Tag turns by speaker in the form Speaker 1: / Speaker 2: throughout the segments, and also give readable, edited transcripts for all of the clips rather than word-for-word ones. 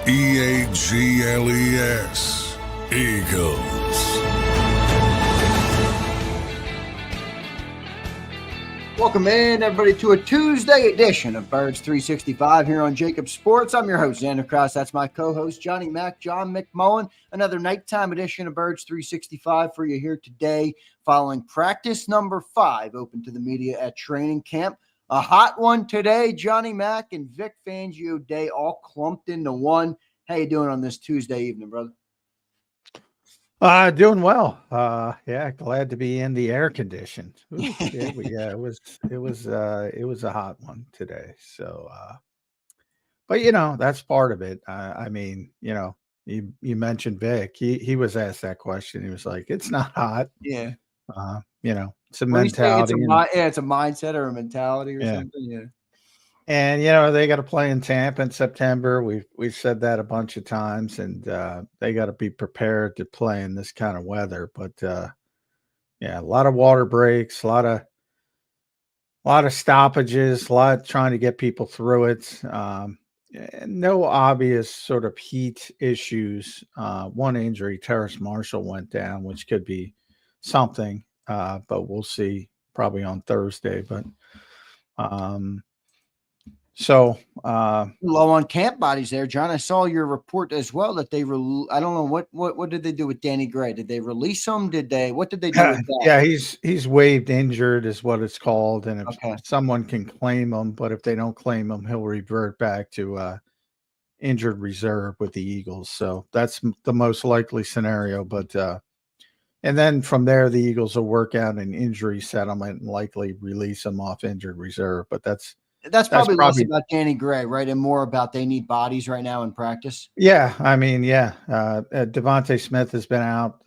Speaker 1: EAGLES, Eagles.
Speaker 2: Welcome in, everybody, to a Tuesday edition of Birds 365 here on JAKIB Sports. I'm your host, Zander Krause. That's my co-host, Johnny Mac, John McMullen. Another nighttime edition of Birds 365 for you here today, following practice number 5, open to the media at training camp. A hot one today, Johnny Mac and Vic Fangio Day all clumped into one. How you doing on this Tuesday evening, brother?
Speaker 3: Doing well. Yeah, glad to be in the air conditioned. It was a hot one today. So, but that's part of it. I mean, you mentioned Vic. He was asked that question. He was like, "It's not hot."
Speaker 2: Yeah.
Speaker 3: It's a mentality.
Speaker 2: It's a mindset or a mentality or something. Yeah.
Speaker 3: And they got to play in Tampa in September. We've said that a bunch of times, and they got to be prepared to play in this kind of weather. But a lot of water breaks, a lot of stoppages, a lot trying to get people through it. No obvious sort of heat issues. One injury, Terrace Marshall went down, which could be something, but we'll see probably on Thursday. But So
Speaker 2: low on camp bodies there, John. I saw your report as well that they I don't know what did they do with Danny Gray? Did they release him? What did they do with that?
Speaker 3: Yeah, he's waived injured is what it's called, and if someone can claim him, but if they don't claim him, he'll revert back to injured reserve with the Eagles. So that's the most likely scenario. But and then from there, the Eagles will work out an injury settlement and likely release him off injured reserve. But that's probably
Speaker 2: less about Danny Gray, right? And more about they need bodies right now in practice.
Speaker 3: Yeah. I mean, Devontae Smith has been out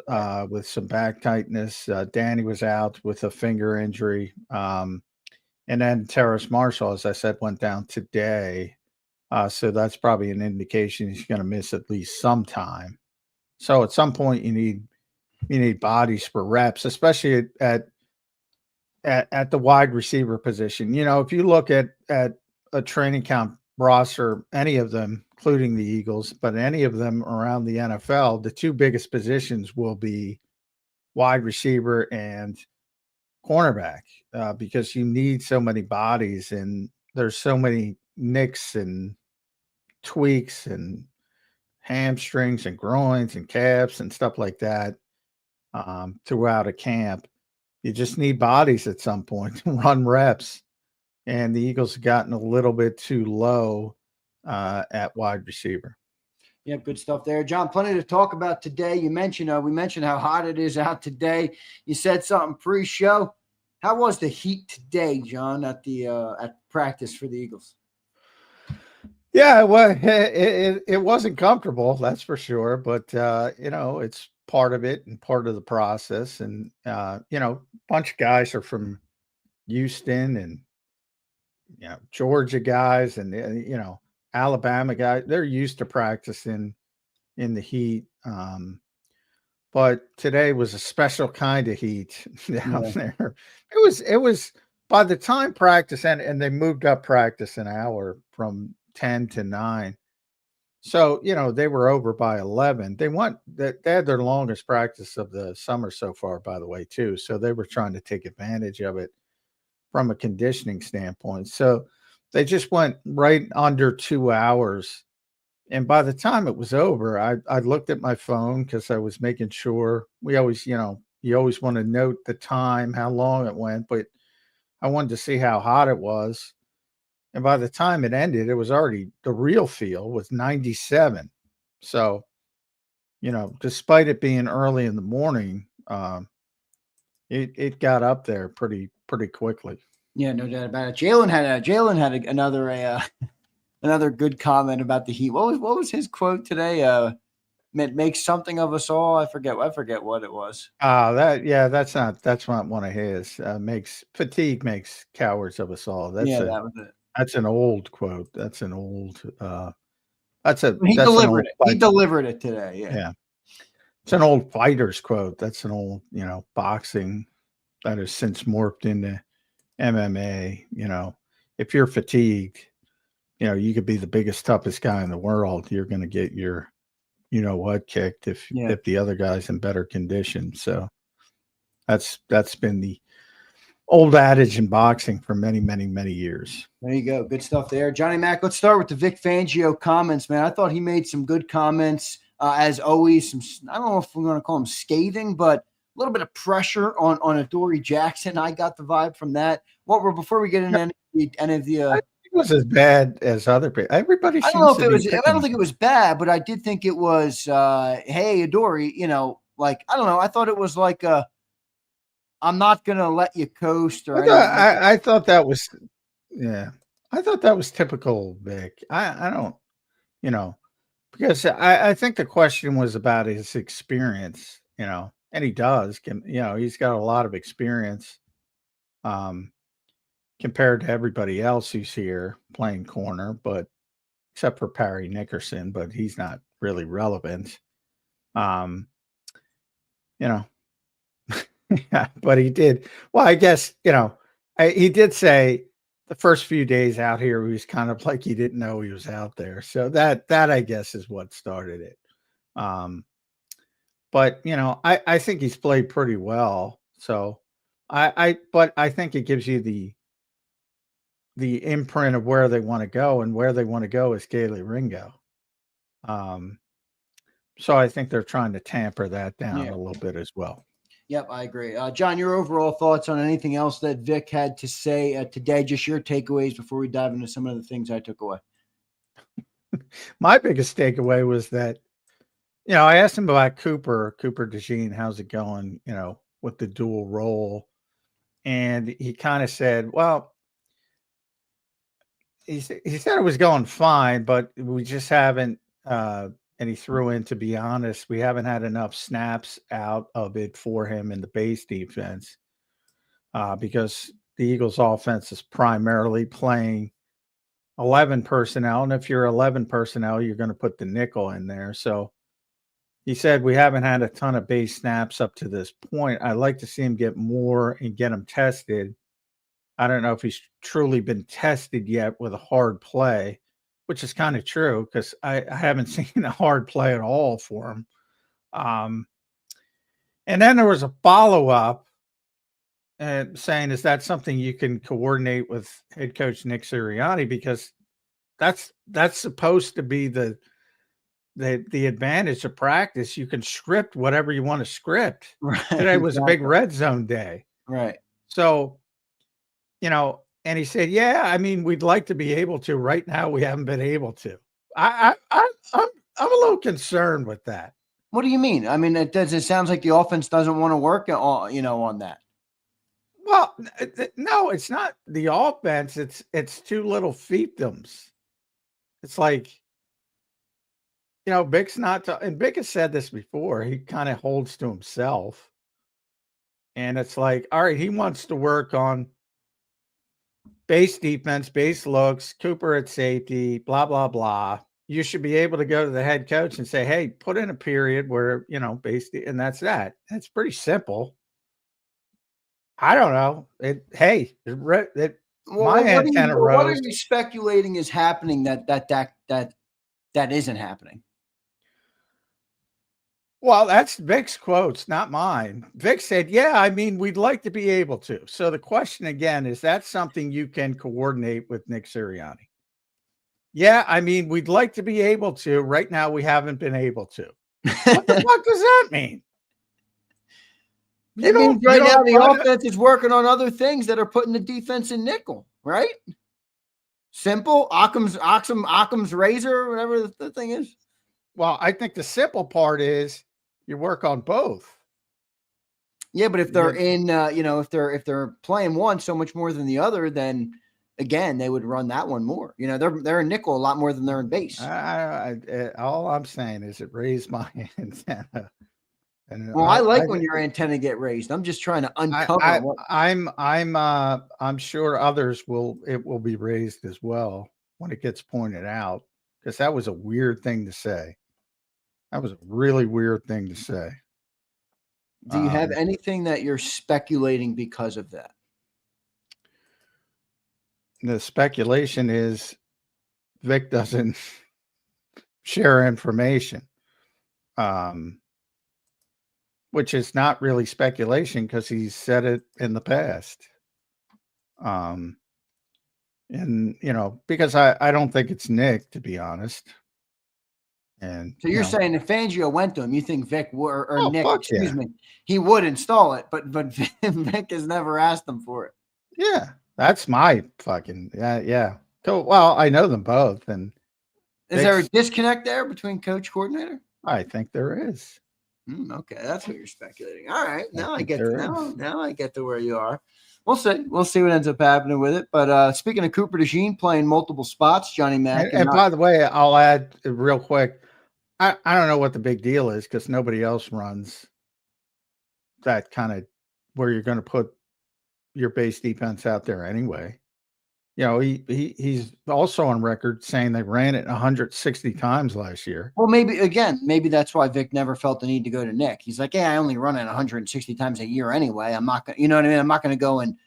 Speaker 3: with some back tightness. Danny was out with a finger injury. And then Terrace Marshall, as I said, went down today. So that's probably an indication he's going to miss at least some time. So at some point you need bodies for reps, especially at the wide receiver position. If you look at a training camp roster, any of them, including the Eagles, but any of them around the NFL, the two biggest positions will be wide receiver and cornerback, because you need so many bodies and there's so many nicks and tweaks and hamstrings and groins and calves and stuff like that throughout a camp. You just need bodies at some point to run reps. And the Eagles have gotten a little bit too low at wide receiver.
Speaker 2: Yeah, good stuff there, John. Plenty to talk about today. We mentioned how hot it is out today. You said something pre-show. How was the heat today, John, at practice for the Eagles?
Speaker 3: Yeah, well, it wasn't comfortable, that's for sure. But it's part of it and part of the process. And a bunch of guys are from Houston and Georgia guys and Alabama guys. They're used to practicing in the heat. But today was a special kind of heat down there. It was by the time practice and they moved up practice an hour from 10 to 9. So, they were over by 11. They had their longest practice of the summer so far, by the way, too. So they were trying to take advantage of it from a conditioning standpoint. So they just went right under 2 hours. And by the time it was over, I looked at my phone because I was making sure. We always, you always want to note the time, how long it went, but I wanted to see how hot it was. And by the time it ended, it was already, the real feel was 97. So, despite it being early in the morning, it got up there pretty quickly.
Speaker 2: Yeah, no doubt about it. Jalen had another good comment about the heat. What was his quote today? Makes something of us all. I forget what it was.
Speaker 3: That's not one of his. Fatigue makes cowards of us all. That was it. That's an old quote. That's an old. He
Speaker 2: delivered it today. Yeah.
Speaker 3: It's an old fighter's quote. That's an old, boxing that has since morphed into MMA. If you're fatigued, you could be the biggest, toughest guy in the world. You're going to get your, what kicked if the other guy's in better condition. So that's been the old adage in boxing for many, many, many years.
Speaker 2: There you go. Good stuff there. Johnny Mac, let's start with the Vic Fangio comments, man. I thought he made some good comments, as always. I don't know if we're going to call them scathing, but a little bit of pressure on Adoree Jackson. I got the vibe from that. Before we get into any of the
Speaker 3: it was as bad as other people. Everybody seems
Speaker 2: I don't think it was bad, but I did think it was, hey, Adoree, I don't know. I thought it was like I'm not going to let you coast or
Speaker 3: I thought that was, I thought that was typical Vic. I don't, because I think the question was about his experience, and he does, he's got a lot of experience compared to everybody else who's here playing corner, but except for Parry Nickerson, but he's not really relevant. Yeah, but he did. Well, I guess, he did say the first few days out here, he was kind of like he didn't know he was out there. So that I guess is what started it. But I think he's played pretty well. So but I think it gives you the imprint of where they want to go, and where they want to go is Gailey Ringo. So I think they're trying to tamper that down a little bit as well.
Speaker 2: Yep, I agree. John, your overall thoughts on anything else that Vic had to say today, just your takeaways before we dive into some of the things I took away.
Speaker 3: My biggest takeaway was that, I asked him about Cooper DeJean, how's it going, with the dual role. And he kind of said, well, he said it was going fine, but we just haven't, and he threw in, to be honest, we haven't had enough snaps out of it for him in the base defense, because the Eagles offense is primarily playing 11 personnel. And if you're 11 personnel, you're going to put the nickel in there. So he said, we haven't had a ton of base snaps up to this point. I'd like to see him get more and get him tested. I don't know if he's truly been tested yet with a hard play, which is kind of true, because I haven't seen a hard play at all for him. And then there was a follow-up saying, is that something you can coordinate with head coach Nick Sirianni? Because that's supposed to be the advantage of practice. You can script whatever you want to script.
Speaker 2: Right,
Speaker 3: Today was a big red zone day.
Speaker 2: Right.
Speaker 3: So, and he said, yeah, I mean, we'd like to be able to. Right now, we haven't been able to. I'm a little concerned with that.
Speaker 2: What do you mean? I mean, it sounds like the offense doesn't want to work on that.
Speaker 3: Well, no, it's not the offense. It's too little fiefdoms. It's like, Vic's not, and Vic has said this before, he kind of holds to himself. And it's like, all right, he wants to work on base defense, base looks, Cooper at safety, blah, blah, blah. You should be able to go to the head coach and say, hey, put in a period where, base, and that's that. That's pretty simple. I don't know. What are
Speaker 2: you speculating is happening that isn't happening?
Speaker 3: Well, that's Vic's quotes, not mine. Vic said, yeah, I mean, we'd like to be able to. So the question again, is that something you can coordinate with Nick Sirianni? Yeah, I mean, we'd like to be able to. Right now, we haven't been able to. What the fuck does that mean?
Speaker 2: It means right now the offense is working on other things that are putting the defense in nickel, right? Simple. Occam's razor, whatever the thing is.
Speaker 3: Well, I think the simple part is you work on both.
Speaker 2: Yeah, but if they're if they're playing one so much more than the other, then again they would run that one more. They're in nickel a lot more than they're in base.
Speaker 3: All I'm saying is it raised my antenna. And
Speaker 2: I like when your antenna get raised. I'm just trying to uncover.
Speaker 3: I'm sure others it will be raised as well when it gets pointed out, because that was a weird thing to say. That was a really weird thing to say.
Speaker 2: Do you have anything that you're speculating because of that?
Speaker 3: The speculation is Vic doesn't share information, which is not really speculation because he's said it in the past. And, because I don't think it's Nick, to be honest. And
Speaker 2: so you're saying if Fangio went to him, you think Vic or Nick, excuse me, he would install it, but Vic has never asked him for it.
Speaker 3: Yeah, that's my fucking yeah. So, well, I know them both, and
Speaker 2: is there a disconnect there between coach coordinator?
Speaker 3: I think there is.
Speaker 2: Okay, that's what you're speculating. All right, now I get to where you are. We'll see. We'll see what ends up happening with it. But speaking of Cooper DeJean playing multiple spots, Johnny Mack.
Speaker 3: And by the way, I'll add real quick. I don't know what the big deal is because nobody else runs that kind of where you're going to put your base defense out there anyway. He's also on record saying they ran it 160 times last year.
Speaker 2: Well, maybe that's why Vic never felt the need to go to Nick. He's like, I only run it 160 times a year anyway. I'm not going to, you know what I mean? I'm not going to go and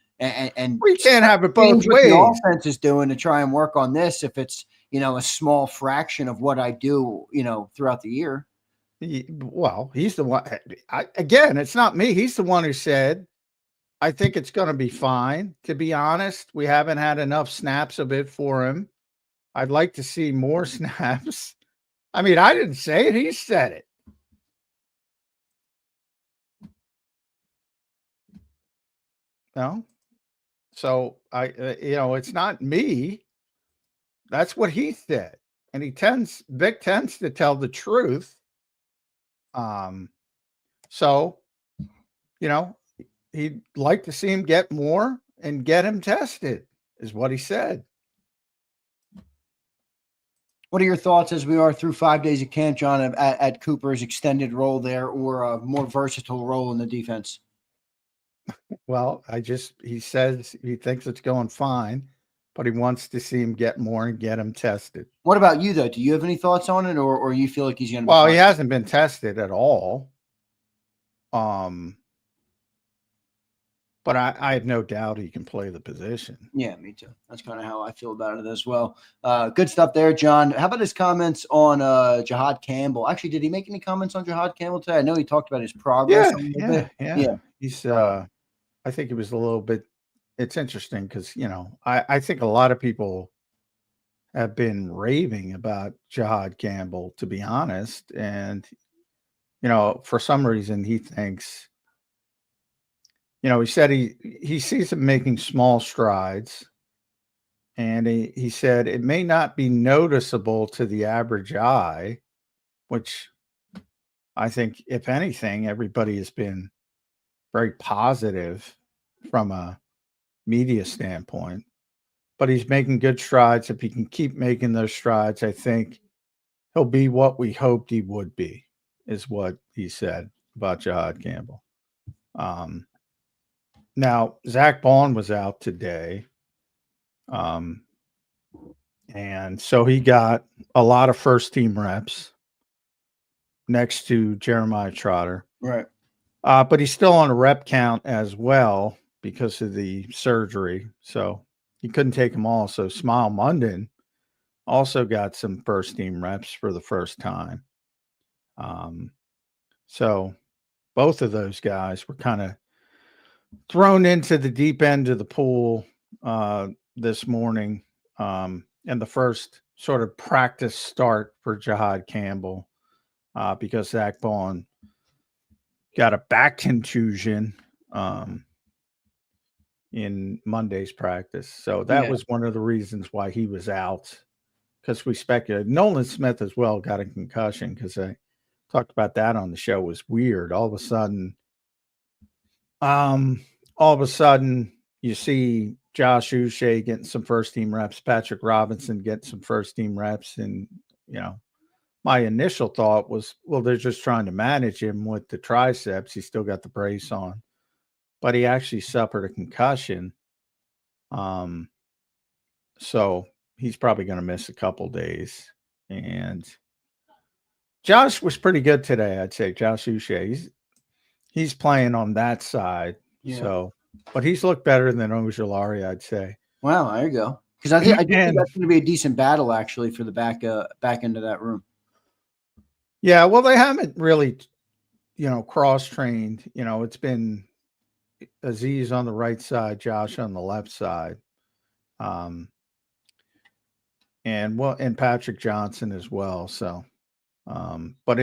Speaker 3: we can't have it both ways.
Speaker 2: What the offense is doing to try and work on this if it's, a small fraction of what I do, throughout the year.
Speaker 3: Well, he's the one. Again, it's not me. He's the one who said, I think it's going to be fine. To be honest, we haven't had enough snaps of it for him. I'd like to see more snaps. I mean, I didn't say it. He said it. No. So it's not me. That's what he said. And Vic tends to tell the truth. So, he'd like to see him get more and get him tested, is what he said.
Speaker 2: What are your thoughts as we are through 5 days of camp, John, at Cooper's extended role there or a more versatile role in the defense?
Speaker 3: Well, he says he thinks it's going fine, but he wants to see him get more and get him tested.
Speaker 2: What about you, though? Do you have any thoughts on it or you feel like he's going to be
Speaker 3: Well, he hasn't been tested at all. But I have no doubt he can play the position.
Speaker 2: Yeah, me too. That's kind of how I feel about it as well. Good stuff there, John. How about his comments on JAKIB Campbell? Actually, did he make any comments on JAKIB Campbell today? I know he talked about his progress.
Speaker 3: Yeah. He's I think it was a little bit. It's interesting because I think a lot of people have been raving about JAKIB Campbell, to be honest, and for some reason he thinks. He said he sees him making small strides, and he said it may not be noticeable to the average eye, which I think, if anything, everybody has been very positive from a media standpoint. But he's making good strides. If he can keep making those strides, I think he'll be what we hoped he would be, is what he said about JAKIB Campbell. Now, Zach Bond was out today, and so he got a lot of first-team reps next to Jeremiah Trotter.
Speaker 2: Right.
Speaker 3: But he's still on a rep count as well because of the surgery, so he couldn't take them all. So Smile Munden also got some first-team reps for the first time. So both of those guys were kind of thrown into the deep end of the pool this morning, and the first sort of practice start for JAKIB Campbell because Zach Bond got a back contusion in Monday's practice. So that was one of the reasons why he was out, because we speculated. Nolan Smith as well got a concussion because I talked about that on the show. It was weird. All of a sudden you see Josh Uche getting some first team reps, Patrick Robinson getting some first team reps. And, my initial thought was, well, they're just trying to manage him with the triceps. He's still got the brace on, but he actually suffered a concussion. So he's probably going to miss a couple days. And Josh was pretty good today, I'd say. Josh Uche, he's playing on that side. Yeah. So, but he's looked better than Ojulari, I'd say.
Speaker 2: Wow, there you go. Because I do think that's going to be a decent battle actually for the back end of that room.
Speaker 3: Yeah, well, they haven't really, cross-trained. It's been Aziz on the right side, Josh on the left side, and Patrick Johnson as well. So, but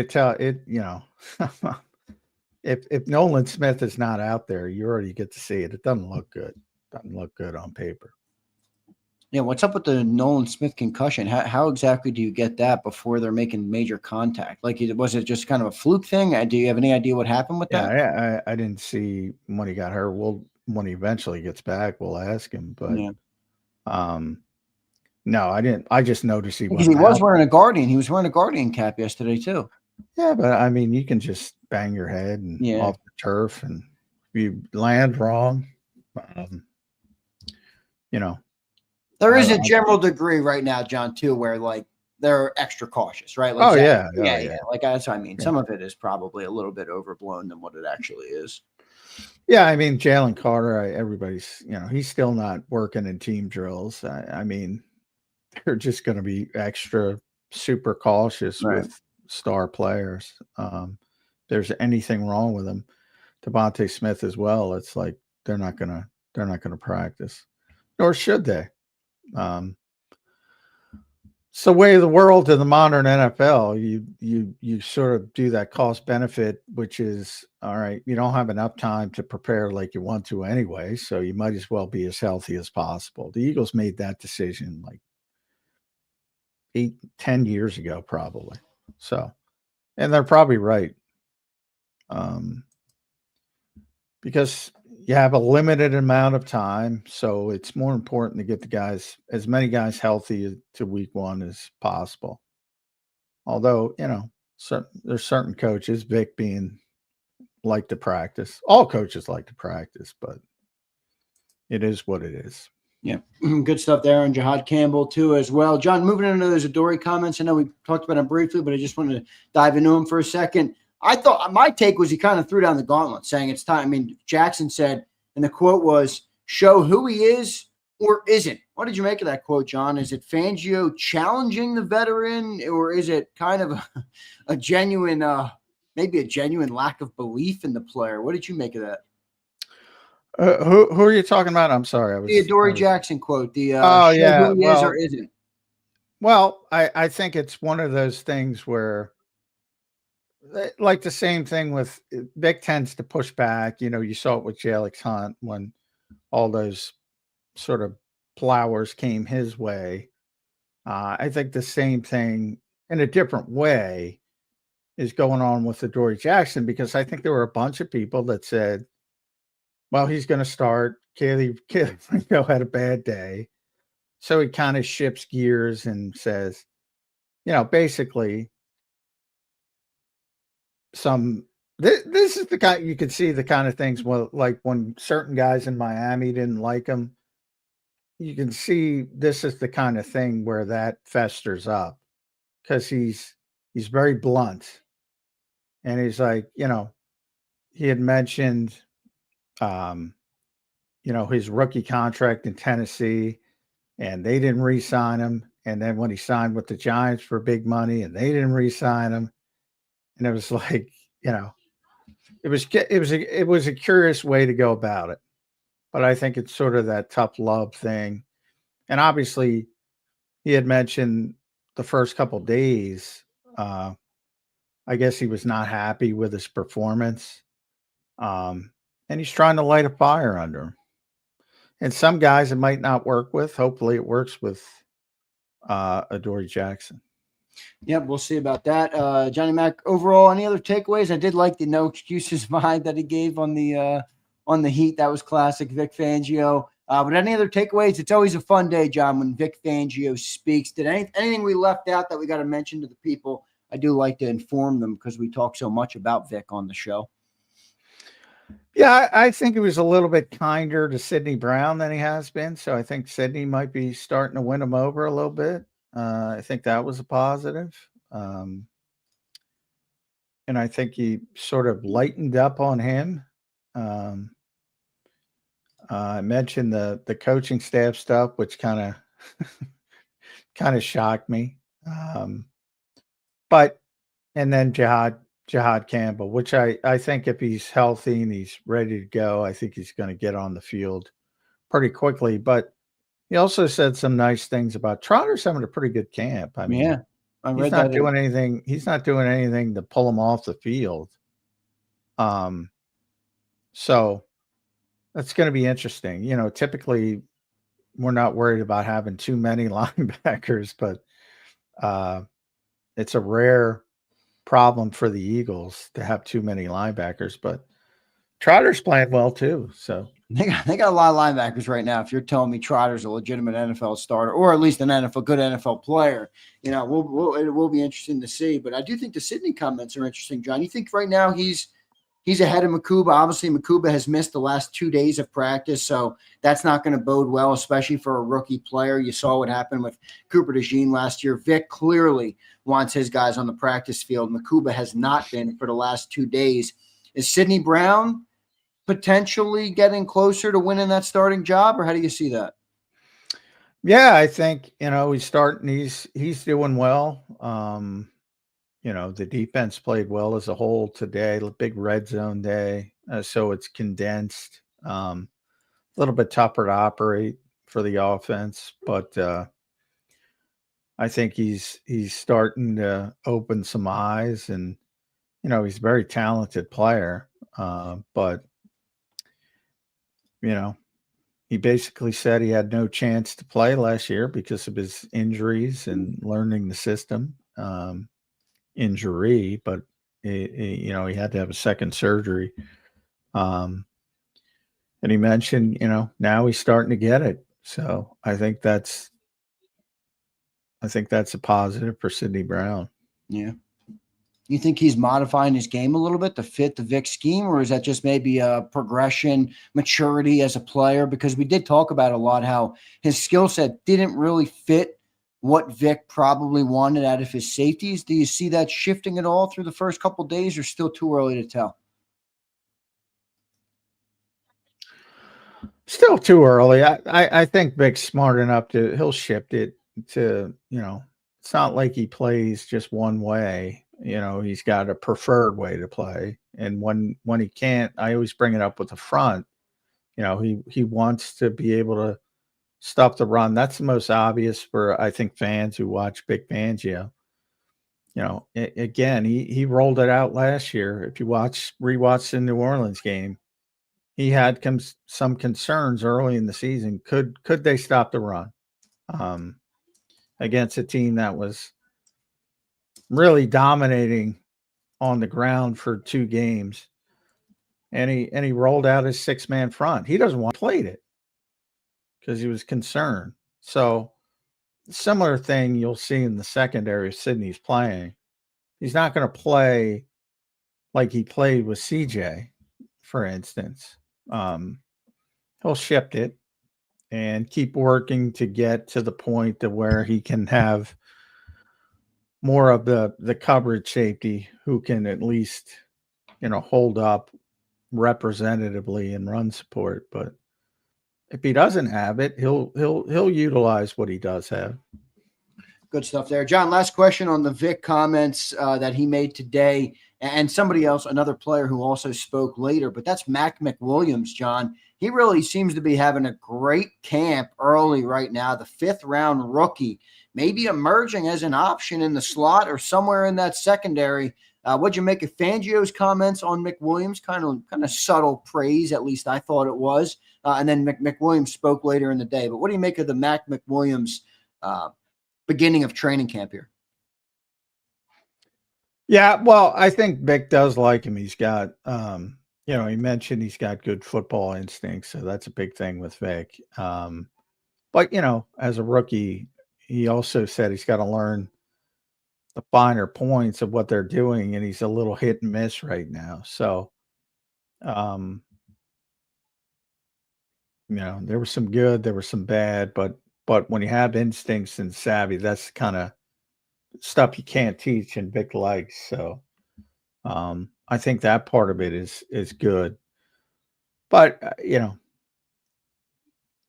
Speaker 3: if Nolan Smith is not out there, you already get to see it. It doesn't look good. Doesn't look good on paper.
Speaker 2: Yeah, what's up with the Nolan Smith concussion? How exactly do you get that before they're making major contact? Like, was it just kind of a fluke thing? Do you have any idea what happened with that?
Speaker 3: Yeah, I didn't see when he got hurt. When he eventually gets back, we'll ask him. But no, I didn't. I just noticed he
Speaker 2: was wearing a Guardian. He was wearing a Guardian cap yesterday too.
Speaker 3: Yeah, but I mean, you can just bang your head and off the turf, and if you land wrong,
Speaker 2: There is a general degree right now, John, too, where like they're extra cautious, right? Like,
Speaker 3: yeah.
Speaker 2: Like that's what I mean. Yeah. Some of it is probably a little bit overblown than what it actually is.
Speaker 3: Yeah, I mean, Jalen Carter, everybody's, he's still not working in team drills. I mean, they're just going to be extra super cautious with star players. If there's anything wrong with them, Devontae Smith as well. It's like they're not gonna practice, nor should they. It's the way of the world in the modern NFL. You sort of do that cost benefit, which is all right. You don't have enough time to prepare like you want to anyway, so you might as well be as healthy as possible. The Eagles made that decision like 8-10 years ago, probably. So, and they're probably right. Because you have a limited amount of time, so it's more important to get as many guys healthy to week one as possible. Although, there's certain coaches, Vic being like to practice. All coaches like to practice, but it is what it is.
Speaker 2: Yeah, good stuff there on Jahad Campbell too as well. John, moving into those Adoree comments. I know we talked about them briefly, but I just wanted to dive into them for a second. I thought my take was he kind of threw down the gauntlet, saying it's time. I mean, Jackson said, and the quote was, "Show who he is or isn't." What did you make of that quote, John? Is it Fangio challenging the veteran, or is it kind of a genuine, maybe a genuine lack of belief in the player? What did you make of that?
Speaker 3: Who are you talking about? I'm sorry.
Speaker 2: The Adoree Jackson quote. The
Speaker 3: show
Speaker 2: who he is or isn't.
Speaker 3: Well, I think it's one of those things where, like the same thing with Vic tends to push back. You saw it with Alex Hunt when all those sort of flowers came his way. I think the same thing in a different way is going on with Adoree Jackson, because I think there were a bunch of people that said, well, he's going to start. Kaylee had a bad day. So he kind of shifts gears and says, basically, this is the kind, you could see the kind of things, like when certain guys in Miami didn't like him, you can see this is the kind of thing where that festers up, because he's very blunt, and he's like, he had mentioned his rookie contract in Tennessee, and they didn't re-sign him, and then when he signed with the Giants for big money and they didn't re-sign him. And it was like, it was a curious way to go about it. But I think it's sort of that tough love thing. And obviously, he had mentioned the first couple of days, I guess he was not happy with his performance. And he's trying to light a fire under him. And some guys it might not work with. Hopefully it works with Adoree Jackson.
Speaker 2: Yep, we'll see about that. Johnny Mac, overall, any other takeaways? I did like the no excuses vibe that he gave on the Heat. That was classic Vic Fangio. But any other takeaways? It's always a fun day, John, when Vic Fangio speaks. Did anything we left out that we got to mention to the people? I do like to inform them because we talk so much about Vic on the show.
Speaker 3: Yeah, I think he was a little bit kinder to Sidney Brown than he has been. So I think Sidney might be starting to win him over a little bit. I think that was a positive. And I think he sort of lightened up on him. I mentioned the coaching staff stuff, which kind of kind of shocked me. But and then Jihad Campbell, which I think if he's healthy and he's ready to go, I think he's going to get on the field pretty quickly. But he also said some nice things about Trotter's having a pretty good camp. I mean,
Speaker 2: Yeah, I
Speaker 3: he's
Speaker 2: read
Speaker 3: not
Speaker 2: that.
Speaker 3: doing anything. He's not doing anything to pull him off the field. So that's going to be interesting. You know, typically we're not worried about having too many linebackers, but it's a rare problem for the Eagles to have too many linebackers. But Trotter's playing well too. So
Speaker 2: They got a lot of linebackers right now. If you're telling me Trotter's a legitimate NFL starter, or at least good NFL player, you know, it will be interesting to see. But I do think the Sydney comments are interesting, John. You think right now he's ahead of Makuba? Obviously, Makuba has missed the last 2 days of practice, so that's not going to bode well, especially for a rookie player. You saw what happened with Cooper DeJean last year. Vic clearly wants his guys on the practice field. Makuba has not been for the last 2 days. Is Sidney Brown potentially getting closer to winning that starting job, or how do you see that?
Speaker 3: Yeah, I think, you know, he's starting, he's doing well. You know, the defense played well as a whole today, big red zone day. So it's condensed, a little bit tougher to operate for the offense, but I think he's starting to open some eyes, and, you know, he's a very talented player. But, you know, he basically said he had no chance to play last year because of his injuries and learning the system. Injury, but you know, he had to have a second surgery. And he mentioned, you know, now he's starting to get it. So I think that's a positive for Sidney Brown.
Speaker 2: Yeah. You think he's modifying his game a little bit to fit the Vic scheme, or is that just maybe a progression, maturity as a player? Because we did talk about a lot how his skill set didn't really fit what Vic probably wanted out of his safeties. Do you see that shifting at all through the first couple of days, or still too early to tell?
Speaker 3: Still too early. I think Vic's smart enough he'll shift it to, you know, it's not like he plays just one way. You know, he's got a preferred way to play. And when he can't, I always bring it up with the front. You know, he wants to be able to stop the run. That's the most obvious for, I think, fans who watch Big Fangio. You know, again, he rolled it out last year. If you rewatch the New Orleans game, he had some concerns early in the season. Could they stop the run against a team that was really dominating on the ground for 2 games? And he rolled out his 6-man front. He doesn't want to play it because he was concerned. So similar thing you'll see in the secondary if Sydney's playing. He's not going to play like he played with CJ, for instance. He'll shift it and keep working to get to the point to where he can have more of the coverage safety who can at least, you know, hold up representatively in run support. But if he doesn't have it, he'll utilize what he does have.
Speaker 2: Good stuff there. John, last question on the Vic comments that he made today, and somebody else, another player who also spoke later, but that's Mac McWilliams, John. He really seems to be having a great camp early right now, the 5th-round rookie, maybe emerging as an option in the slot or somewhere in that secondary. What'd you make of Fangio's comments on McWilliams? Kind of subtle praise, at least I thought it was. And then McWilliams spoke later in the day. But what do you make of the Mac McWilliams beginning of training camp here?
Speaker 3: Yeah, well, I think Vic does like him. He's got, you know, he mentioned he's got good football instincts, so that's a big thing with Vic. But, you know, as a rookie, he also said he's got to learn the finer points of what they're doing, and he's a little hit and miss right now. So, you know, there was some good, there was some bad, but when you have instincts and savvy, that's kind of stuff you can't teach, and Vic likes. So, I think that part of it is good. But, you know,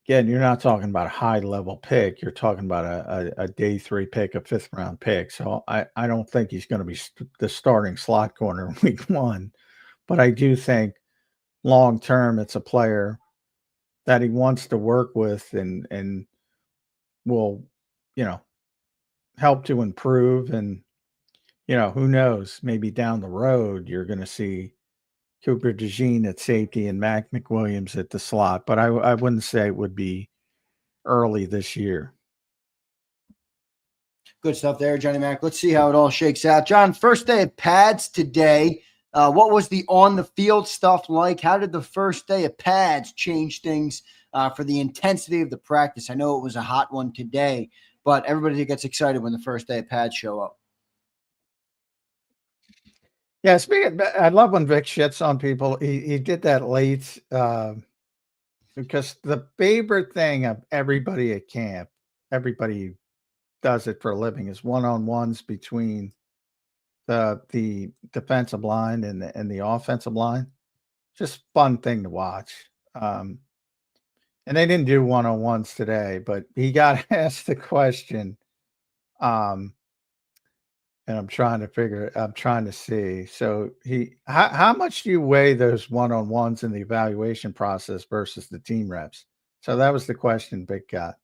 Speaker 3: again, you're not talking about a high level pick. You're talking about a day 3 pick, a 5th round pick. So I don't think he's going to be the starting slot corner in week 1. But I do think long term, it's a player that he wants to work with and will, help to improve. And, who knows, maybe down the road, you're going to see Cooper DeJean at safety and Mac McWilliams at the slot. But I wouldn't say it would be early this year.
Speaker 2: Good stuff there, Johnny Mac. Let's see how it all shakes out. John, first day of pads today. What was the on-the-field stuff like? How did the first day of pads change things for the intensity of the practice? I know it was a hot one today, but everybody gets excited when the first day of pads show up.
Speaker 3: Yeah, I love when Vic shits on people. He did that late because the favorite thing of everybody at camp, everybody does it for a living, is one-on-ones between the defensive line and the offensive line. Just fun thing to watch. And they didn't do one-on-ones today, but he got asked the question. And I'm trying to see. So how much do you weigh those one-on-ones in the evaluation process versus the team reps? So that was the question Vic got.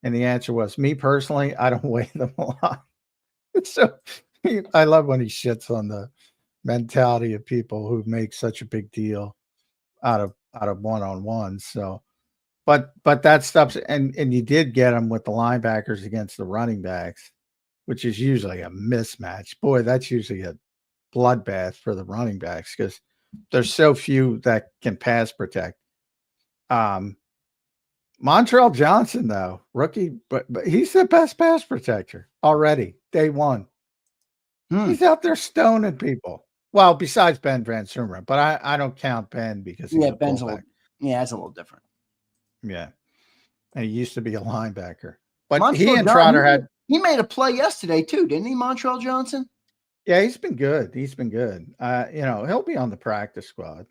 Speaker 3: And the answer was, me personally, I don't weigh them a lot. So I love when he shits on the mentality of people who make such a big deal out of one-on-ones. So, but that stuff, and you did get them with the linebackers against the running backs, which is usually a mismatch. Boy, that's usually a bloodbath for the running backs because there's so few that can pass protect. Montrell Johnson, though, rookie, but he's the best pass protector already, day one. He's out there stoning people. Well, besides Ben Van Sumeren, but I don't count Ben because he's
Speaker 2: Ben's a little, that's a little different.
Speaker 3: Yeah, and he used to be a linebacker. But
Speaker 2: Montrell
Speaker 3: he and Trotter
Speaker 2: he made a play yesterday too, didn't he, Montrell Johnson?
Speaker 3: Yeah, he's been good. He's been good. He'll be on the practice squad.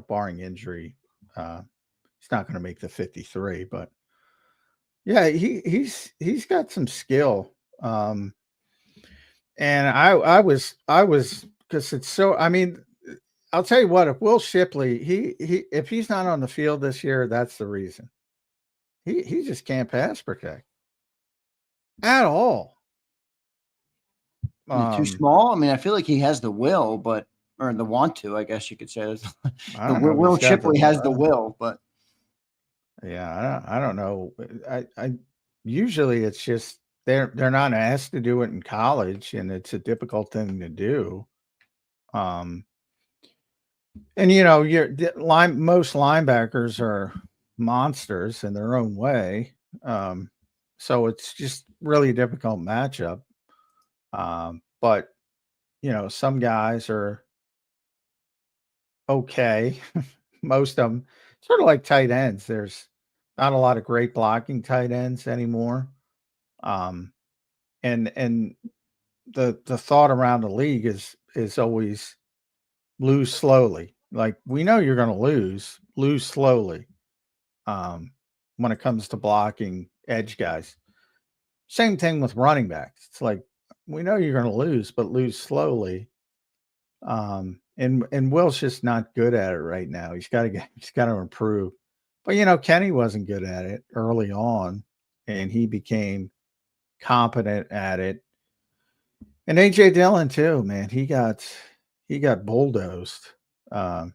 Speaker 3: Barring injury, he's not going to make the 53. But yeah, he's got some skill. And I was because it's so. I mean, I'll tell you what. If Will Shipley, if he's not on the field this year, that's the reason. He just can't pass protect at all.
Speaker 2: Too small. I mean, I feel like he has the will, or the want to. I guess you could say Will Shipley has the will, but
Speaker 3: yeah, I don't know. I usually it's just they're not asked to do it in college, and it's a difficult thing to do. And most linebackers are monsters in their own way. So it's just really a difficult matchup. But some guys are okay. Most of them sort of like tight ends. There's not a lot of great blocking tight ends anymore. And the thought around the league is always lose slowly. Like, we know you're going to lose slowly. When it comes to blocking edge guys, same thing with running backs. It's like, we know you're going to lose, but lose slowly. And Will's just not good at it right now. He's got to improve. But Kenny wasn't good at it early on, and he became competent at it. And AJ Dillon too, man. He got bulldozed at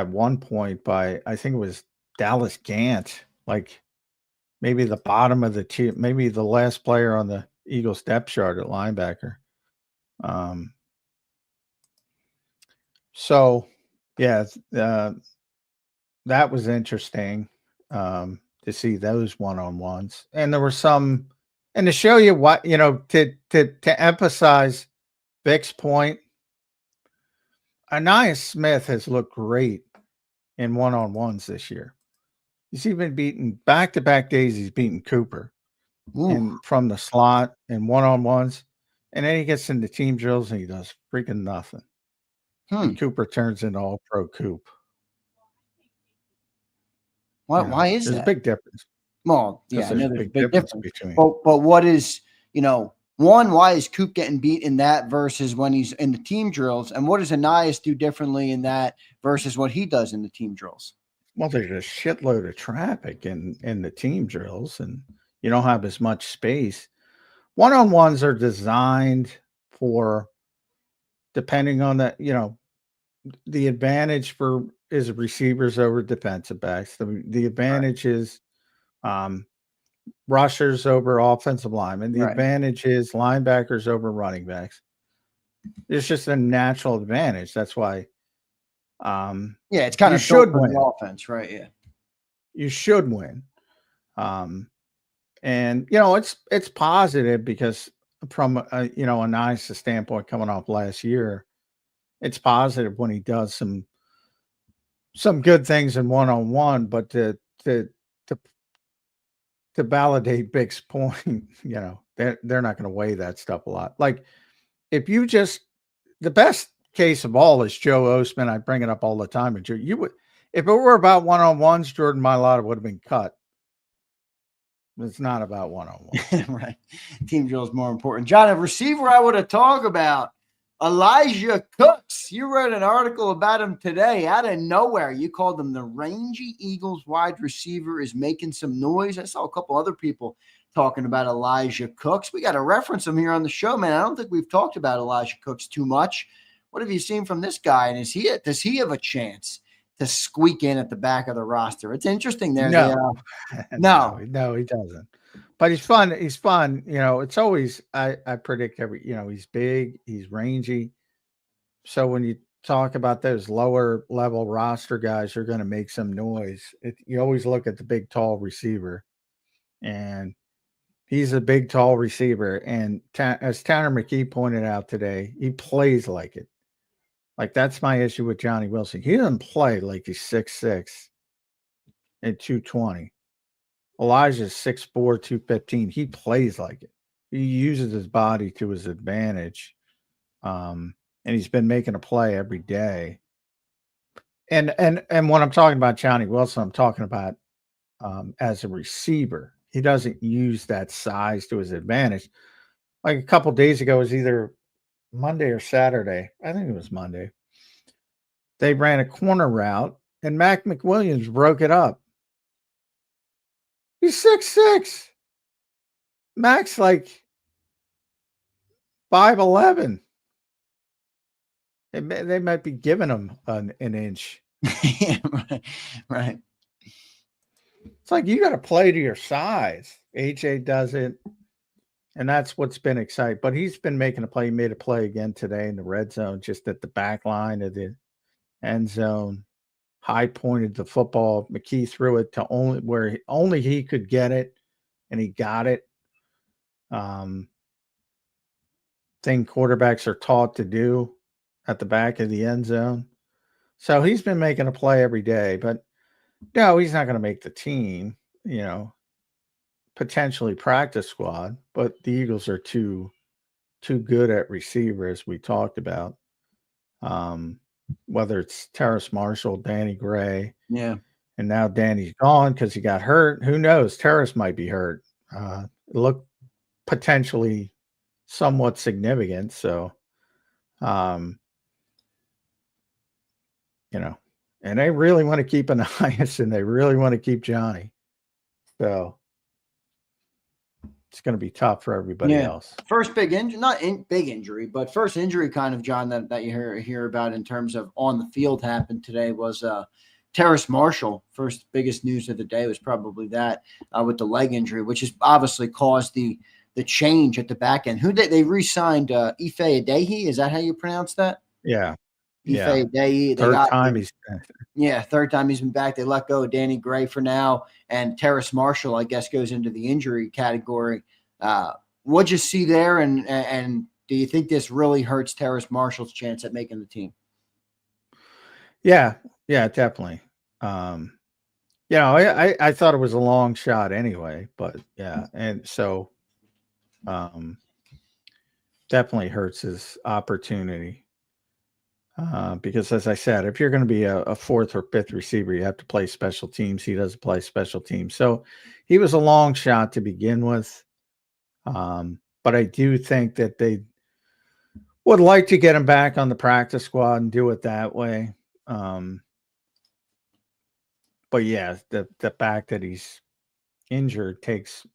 Speaker 3: one point by, I think it was Dallas Gant, like maybe the bottom of the tier, maybe the last player on the Eagles depth chart at linebacker. So yeah, that was interesting to see those one-on-ones. And there were some, and to show you what, to emphasize Vic's point, Anais Smith has looked great in one-on-ones this year. He's even beaten back-to-back days. He's beaten Cooper from the slot and one-on-ones. And then he gets into team drills and he does freaking nothing. And Cooper turns into all-pro Coop.
Speaker 2: Why is
Speaker 3: there's
Speaker 2: that?
Speaker 3: a big difference.
Speaker 2: Well,
Speaker 3: Because
Speaker 2: yeah, I know
Speaker 3: there's
Speaker 2: there's a big difference
Speaker 3: between.
Speaker 2: But what is, one, why is Coop getting beat in that versus when he's in the team drills? And what does Anais do differently in that versus what he does in the team drills?
Speaker 3: Well, there's a shitload of traffic in the team drills, and you don't have as much space. One-on-ones are designed for, depending on the advantage is receivers over defensive backs. The advantage is rushers over offensive linemen. The advantage is linebackers over running backs. It's just a natural advantage. That's why.
Speaker 2: It's kind of
Speaker 3: should
Speaker 2: win
Speaker 3: the
Speaker 2: offense, right? Yeah,
Speaker 3: you should win. And it's positive because from a nice standpoint coming off last year, it's positive when he does some good things in one-on-one, but to validate Big's point, they're not going to weigh that stuff a lot. Like if you just, the best case of all is Joe Osman. I bring it up all the time. And you would, if it were about one-on-ones, Jordan Mailata would have been cut. It's not about one-on-one.
Speaker 2: Right. Team drill is more important. John, a receiver I would have talked about, Elijah Cooks. You wrote an article about him today out of nowhere. You called him the rangy Eagles wide receiver is making some noise. I saw a couple other people talking about Elijah Cooks. We got to reference him here on the show, man. I don't think we've talked about Elijah Cooks too much. What have you seen from this guy? And does he have a chance to squeak in at the back of the roster? It's interesting there.
Speaker 3: No,
Speaker 2: no,
Speaker 3: he doesn't. But he's fun. He's fun. It's always, I predict he's big, he's rangy. So when you talk about those lower level roster guys, you're going to make some noise. You always look at the big, tall receiver, and he's a big, tall receiver. And as Tanner McKee pointed out today, he plays like it. Like that's my issue with Johnny Wilson. He doesn't play like he's 6'6" and 220. Elijah's 6'4", 215. He plays like it. He uses his body to his advantage. And he's been making a play every day. And when I'm talking about Johnny Wilson, I'm talking about as a receiver. He doesn't use that size to his advantage. Like a couple days ago, it was either Monday or Saturday. I think it was Monday. They ran a corner route, and Mac McWilliams broke it up. He's 6'6". Mac's like 5'11". They might be giving him an inch.
Speaker 2: Yeah, right.
Speaker 3: It's like you got to play to your size. AJ doesn't. And that's what's been exciting. But he's been making a play. He made a play again today in the red zone, just at the back line of the end zone. High pointed the football. McKee threw it to only he could get it, and he got it. Thing quarterbacks are taught to do at the back of the end zone. So he's been making a play every day, but no, he's not going to make the team, potentially practice squad, but the Eagles are too good at receiver, as we talked about. Whether it's Terrace Marshall, Danny Gray.
Speaker 2: Yeah.
Speaker 3: And now Danny's gone because he got hurt. Who knows? Terrace might be hurt. It looked potentially somewhat significant. So, and they really want to keep Anais and they really want to keep Johnny. So it's going to be tough for everybody else.
Speaker 2: First big injury, big injury, but first injury kind of, John, that you hear about in terms of on the field happened today was Terrace Marshall. First biggest news of the day was probably that with the leg injury, which has obviously caused the change at the back end. Who they re-signed Ife Adehi? Is that how you pronounce that?
Speaker 3: Yeah.
Speaker 2: Ife Adehi. Third time he's been back. They let go of Danny Gray for now, and Terrace Marshall, I guess, goes into the injury category. What'd you see there, and do you think this really hurts Terrace Marshall's chance at making the team?
Speaker 3: Yeah, definitely. I thought it was a long shot anyway, but yeah, and so definitely hurts his opportunity. Because as I said, if you're going to be a fourth or fifth receiver, you have to play special teams. He doesn't play special teams. So he was a long shot to begin with. But I do think that they would like to get him back on the practice squad and do it that way. But yeah, the fact that he's injured takes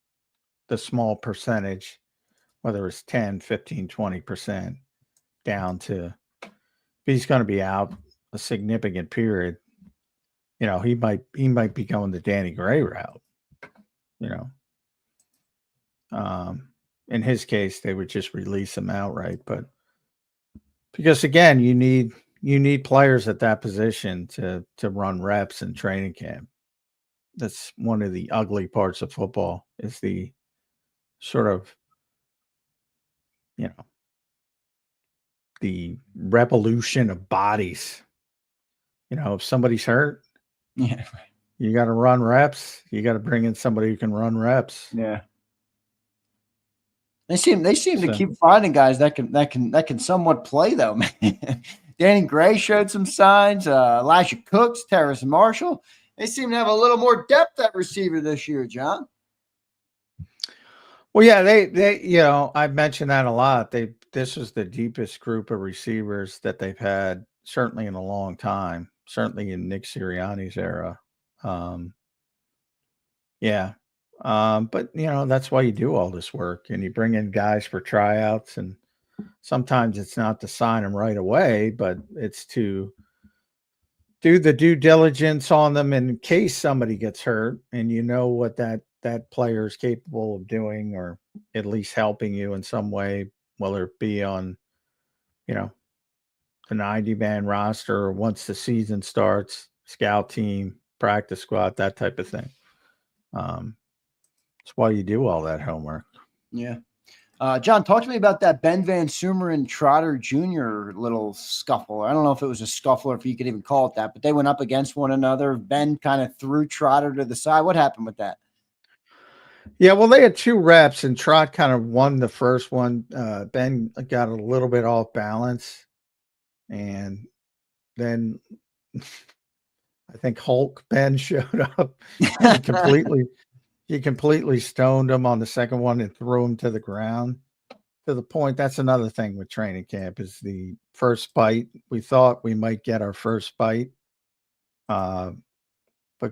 Speaker 3: the small percentage, whether it's 10, 15, 20% down to, if he's going to be out a significant period, he might be going the Danny Gray route, in his case, they would just release him outright, but because again, you need players at that position to run reps in training camp. That's one of the ugly parts of football, is the sort of, the revolution of bodies. If somebody's hurt,
Speaker 2: yeah,
Speaker 3: you got to run reps. You got to bring in somebody who can run reps.
Speaker 2: Yeah. They seem to keep finding guys that can somewhat play though, man. Danny Gray showed some signs. Elijah Cooks, Terrace Marshall. They seem to have a little more depth at receiver this year, John.
Speaker 3: Well, yeah, they I've mentioned that a lot. This was the deepest group of receivers that they've had, certainly in a long time, certainly in Nick Sirianni's era. Yeah. But that's why you do all this work, and you bring in guys for tryouts, and sometimes it's not to sign them right away, but it's to do the due diligence on them in case somebody gets hurt, and what that player is capable of doing, or at least helping you in some way, whether it be on, the 90-man roster, or once the season starts, scout team, practice squad, that type of thing. That's why you do all that homework.
Speaker 2: Yeah. John, talk to me about that Ben Van Sumeren Trotter Jr. little scuffle. I don't know if it was a scuffle or if you could even call it that, but they went up against one another. Ben kind of threw Trotter to the side. What happened with that?
Speaker 3: Yeah, well, they had 2 reps, and Trot kind of won the first one. Ben got a little bit off balance, and then I think Hulk Ben showed up and he completely stoned him on the second one and threw him to the ground. To the point, that's another thing with training camp, is the first bite. We thought we might get our first bite, but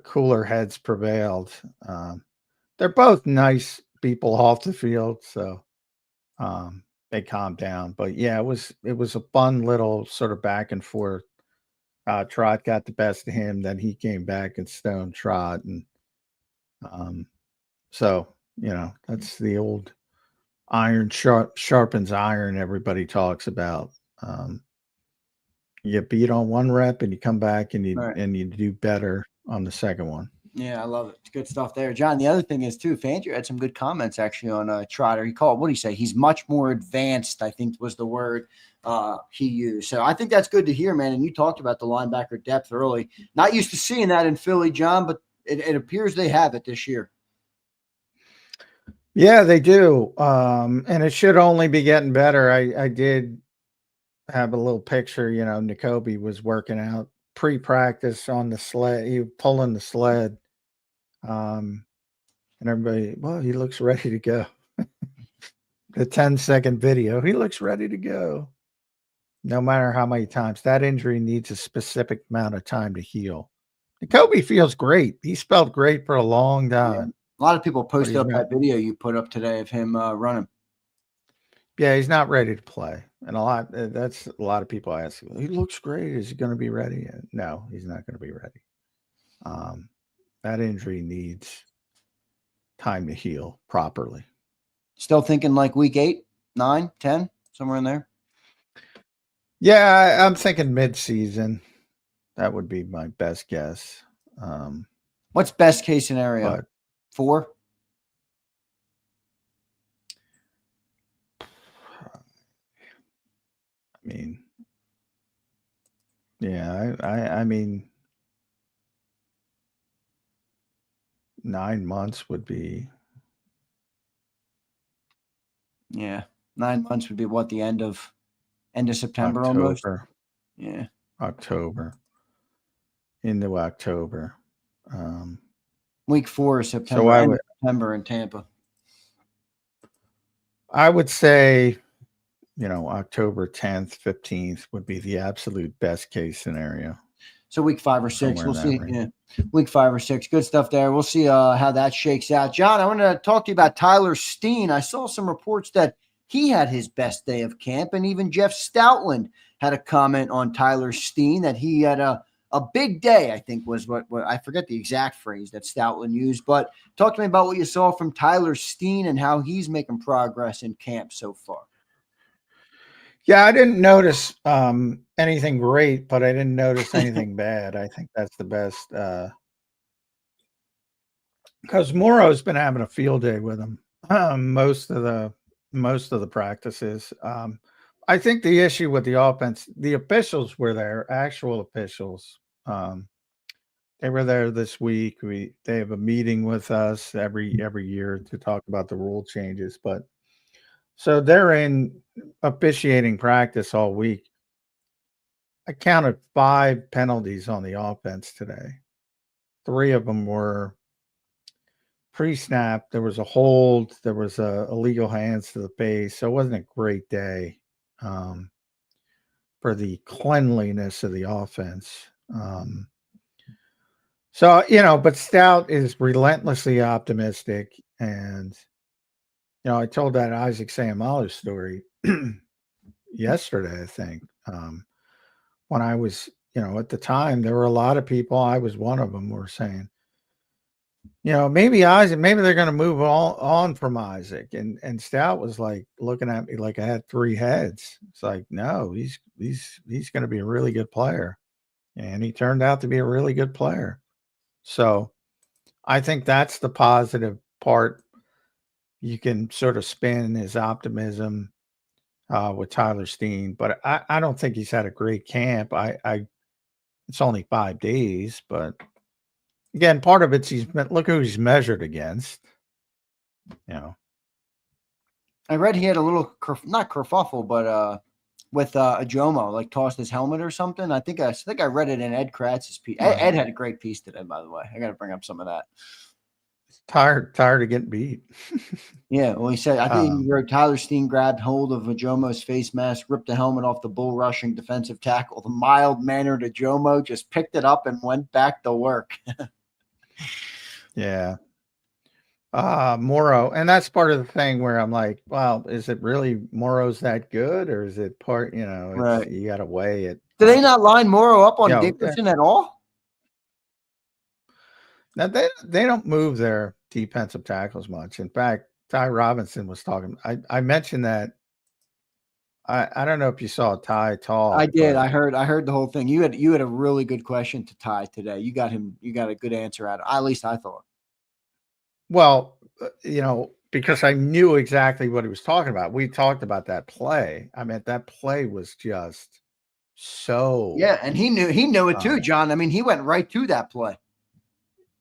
Speaker 3: cooler heads prevailed. They're both nice people off the field, so they calmed down. But yeah, it was a fun little sort of back and forth. Trot got the best of him, then he came back and stoned Trot, and so that's the old iron sharpens iron everybody talks about. You get beat on one rep, and you come back and you do better on the second one.
Speaker 2: Yeah, I love it. It's good stuff there, John. The other thing is too, Fangio had some good comments actually on Trotter. He called, what did he say? He's much more advanced, I think was the word he used. So I think that's good to hear, man. And you talked about the linebacker depth early. Not used to seeing that in Philly, John, but it appears they have it this year.
Speaker 3: Yeah, they do. And it should only be getting better. I did have a little picture, Nakobe was working out pre-practice on the sled. He was pulling the sled. And everybody, well, he looks ready to go. The 10-second video, he looks ready to go. No matter how many times. That injury needs a specific amount of time to heal. Nakobe feels great. He's felt great for a long time.
Speaker 2: A lot of people posted up that video you put up today of him running.
Speaker 3: Yeah, he's not ready to play. And that's a lot of people ask, he looks great. Is he going to be ready? No, he's not going to be ready. That injury needs time to heal properly.
Speaker 2: Still thinking like week 8, 9, 10, somewhere in there?
Speaker 3: Yeah, I'm thinking mid-season. That would be my best guess.
Speaker 2: What's best case scenario? 4?
Speaker 3: I mean, yeah, I mean, 9 months would be.
Speaker 2: Yeah, 9 months would be what, the end of September
Speaker 3: October.
Speaker 2: almost? Yeah.
Speaker 3: October. Into October.
Speaker 2: Week 4 is September.
Speaker 3: So
Speaker 2: End of September in Tampa.
Speaker 3: I would say, October 10th, 15th would be the absolute best case scenario.
Speaker 2: So week 5 or 6, we'll see. Yeah, week 5 or 6, good stuff there. We'll see how that shakes out. John, I want to talk to you about Tyler Steen. I saw some reports that he had his best day of camp, and even Jeff Stoutland had a comment on Tyler Steen that he had a big day, I think was what I forget the exact phrase that Stoutland used, but talk to me about what you saw from Tyler Steen and how he's making progress in camp so far.
Speaker 3: Yeah, I didn't notice anything great, but I didn't notice anything bad. I think that's the best. Because Morrow's been having a field day with him most of the practices. I think the issue with the offense, the officials were there, actual officials. They were there this week. They have a meeting with us every year to talk about the rule changes, but so they're in officiating practice all week. I counted 5 penalties on the offense today. 3 of them were pre-snap. There was a hold. There was a illegal hands to the face. So it wasn't a great day for the cleanliness of the offense. But Stout is relentlessly optimistic. And, I told that Isaac Sayamalu story yesterday, I think. When I was, at the time, there were a lot of people, I was one of them, were saying, maybe they're going to move on from Isaac. And Stout was like looking at me like I had 3 heads. It's like, no, he's going to be a really good player. And he turned out to be a really good player. So I think that's the positive part. You can sort of spin his optimism with Tyler Steen, but I don't think he's had a great camp. It's only 5 days, but again, part of it's look who he's measured against.
Speaker 2: I read he had a little not kerfuffle, but with Ajomo, like tossed his helmet or something. I think I read it in Ed Kratz's piece. Ed had a great piece today, by the way. I got to bring up some of that.
Speaker 3: Tired of getting beat.
Speaker 2: Yeah, well, he said, I think he wrote Tyler Steen grabbed hold of Ajomo's face mask, ripped the helmet off the bull rushing defensive tackle. The mild-mannered Ajomo just picked it up and went back to work.
Speaker 3: Yeah. Morrow. And that's part of the thing where I'm like, well, is it really Morrow's that good, or is it part,
Speaker 2: right.
Speaker 3: You got to weigh it.
Speaker 2: Do they not line Morrow up on Dickerson at all?
Speaker 3: Now, they don't move their defensive tackles much. In fact, Ty Robinson was talking. I mentioned that. I don't know if you saw Ty talk.
Speaker 2: I did. I heard the whole thing. You had a really good question to Ty today. You got a good answer out of it. At least I thought.
Speaker 3: Well, because I knew exactly what he was talking about. We talked about that play. I mean, that play was just so.
Speaker 2: Yeah, and he knew it too, John. I mean, he went right to that play.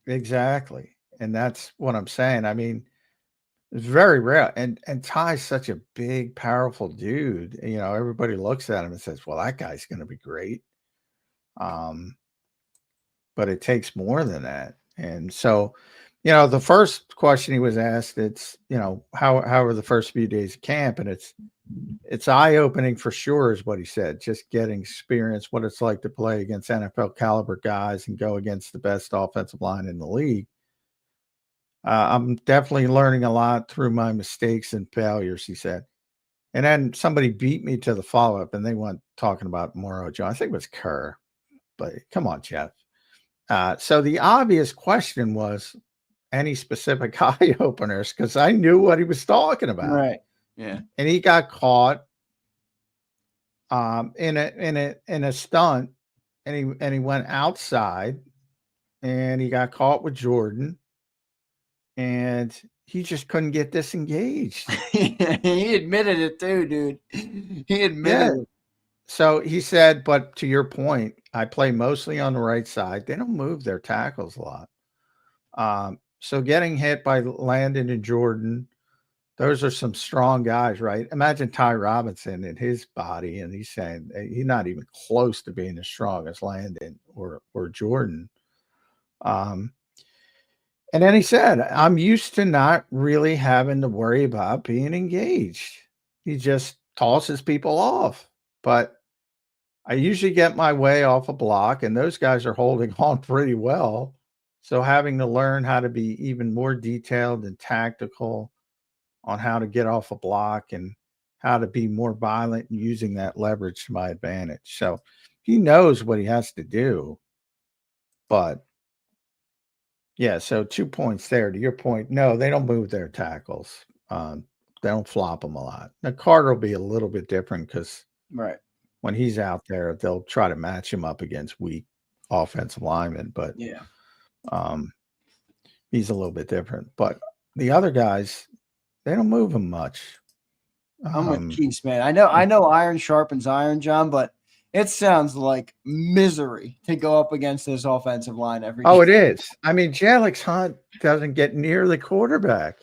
Speaker 3: Exactly. And that's what I'm saying. I mean, it's very rare. And Ty's such a big, powerful dude. Everybody looks at him and says, well, that guy's going to be great. But it takes more than that. And so, the first question he was asked, it's, how are the first few days of camp? And it's eye-opening for sure, is what he said. Just getting experience, what it's like to play against NFL caliber guys and go against the best offensive line in the league. I'm definitely learning a lot through my mistakes and failures, he said. And then somebody beat me to the follow-up, and they went talking about Morrow John. I think it was Kerr, but come on, Jeff. So the obvious question was any specific eye openers, because I knew what he was talking about.
Speaker 2: Right. Yeah.
Speaker 3: And he got caught in a stunt, and he went outside, and he got caught with Jordan. And he just couldn't get disengaged.
Speaker 2: He admitted it too, dude. He admitted it.
Speaker 3: So he said, but to your point, I play mostly on the right side. They don't move their tackles a lot. So getting hit by Landon and Jordan, those are some strong guys, right? Imagine Ty Robinson and his body, and he's saying he's not even close to being as strong as Landon or Jordan. And then he said, I'm used to not really having to worry about being engaged. He just tosses people off. But I usually get my way off a block, and those guys are holding on pretty well. So having to learn how to be even more detailed and tactical on how to get off a block and how to be more violent and using that leverage to my advantage. So he knows what he has to do. But yeah, so 2 points there. To your point, no, they don't move their tackles. They don't flop them a lot. Now, Carter will be a little bit different because
Speaker 2: Right.
Speaker 3: when he's out there, they'll try to match him up against weak offensive linemen. But
Speaker 2: Yeah,
Speaker 3: he's a little bit different. But the other guys, they don't move him much.
Speaker 2: I'm with Keith, man. I know iron sharpens iron, John, but it sounds like misery to go up against this offensive line every day.
Speaker 3: Oh, it is. I mean, Jalix Hunt doesn't get near the quarterback.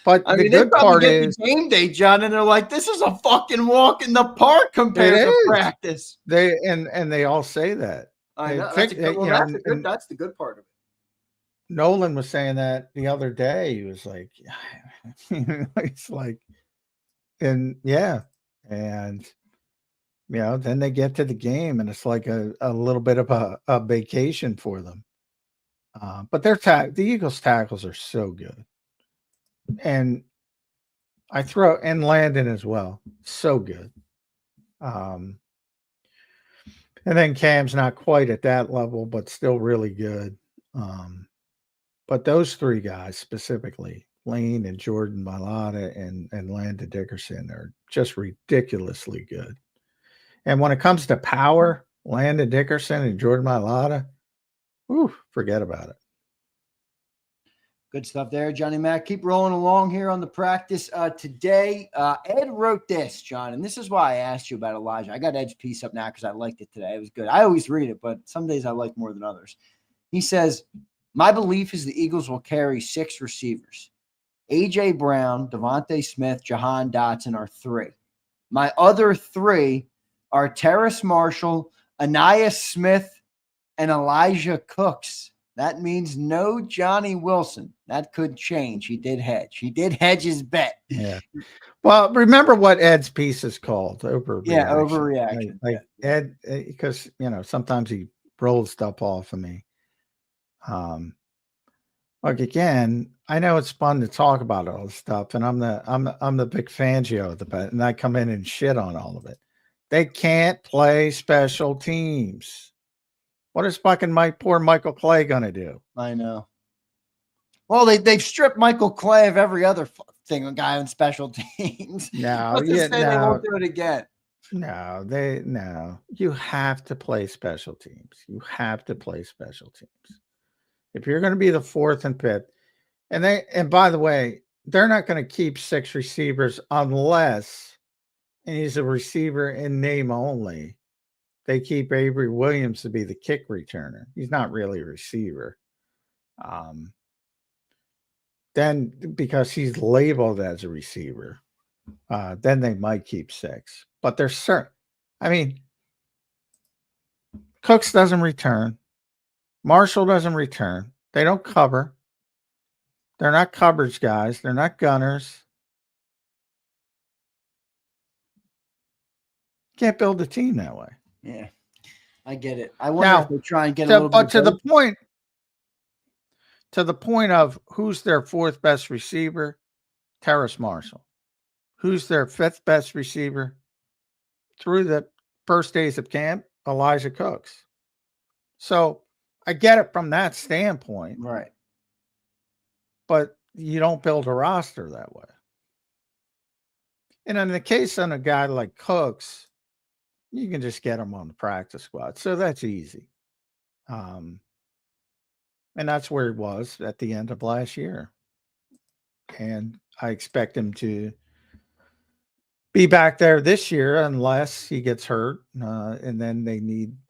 Speaker 3: But the good part is
Speaker 2: game day, John, and they're like, this is a fucking walk in the park compared to practice.
Speaker 3: They all say that.
Speaker 2: I know. That's the good part of it.
Speaker 3: Nolan was saying that the other day. He was like, it's like, and yeah. And, then they get to the game and it's like a little bit of a vacation for them. But the Eagles tackles are so good. And and Landon as well. So good. And then Cam's not quite at that level, but still really good. But those three guys specifically, Lane and Jordan Mailata and Landon Dickerson, are just ridiculously good. And when it comes to power, Landon Dickerson and Jordan Mailata, forget about it.
Speaker 2: Good stuff there, Johnny Mac. Keep rolling along here on the practice today. Ed wrote this, John, and this is why I asked you about Elijah. I got Ed's piece up now because I liked it today. It was good. I always read it, but some days I like more than others. He says, my belief is the Eagles will carry 6 receivers. A.J. Brown, Devontae Smith, Jahan Dotson are 3. My other 3 are Terrace Marshall, Anais Smith, and Elijah Cooks. That means no Johnny Wilson. That could change. He did hedge. He did hedge his bet.
Speaker 3: Yeah. Well, remember what Ed's piece is called? Overreaction.
Speaker 2: Yeah, overreaction.
Speaker 3: Like Ed, because sometimes he rolls stuff off of me. Like again, I know it's fun to talk about all this stuff, and I'm the big Fangio of the bet, and I come in and shit on all of it. They can't play special teams. What is fucking poor Michael Clay gonna do?
Speaker 2: I know. Well, they've stripped Michael Clay of every other thing, a guy on special teams.
Speaker 3: No,
Speaker 2: they won't do it again.
Speaker 3: No. You have to play special teams. You have to play special teams. If you're going to be the 4th and 5th, and by the way, they're not going to keep 6 receivers unless, and he's a receiver in name only, they keep Avery Williams to be the kick returner. He's not really a receiver. Then because he's labeled as a receiver, then they might keep 6. But they're certain. I mean, Cooks doesn't return. Marshall doesn't return. They don't cover. They're not coverage guys. They're not gunners. Can't build a team that way.
Speaker 2: Yeah, I get it. I wonder if they try and get a little bit.
Speaker 3: But to the point of who's their 4th best receiver, Terrace Marshall. Who's their 5th best receiver through the first days of camp? Elijah Cooks. So I get it from that standpoint.
Speaker 2: Right.
Speaker 3: But you don't build a roster that way. And in the case of a guy like Cooks, you can just get him on the practice squad. So that's easy. And that's where he was at the end of last year. And I expect him to be back there this year unless he gets hurt. And then they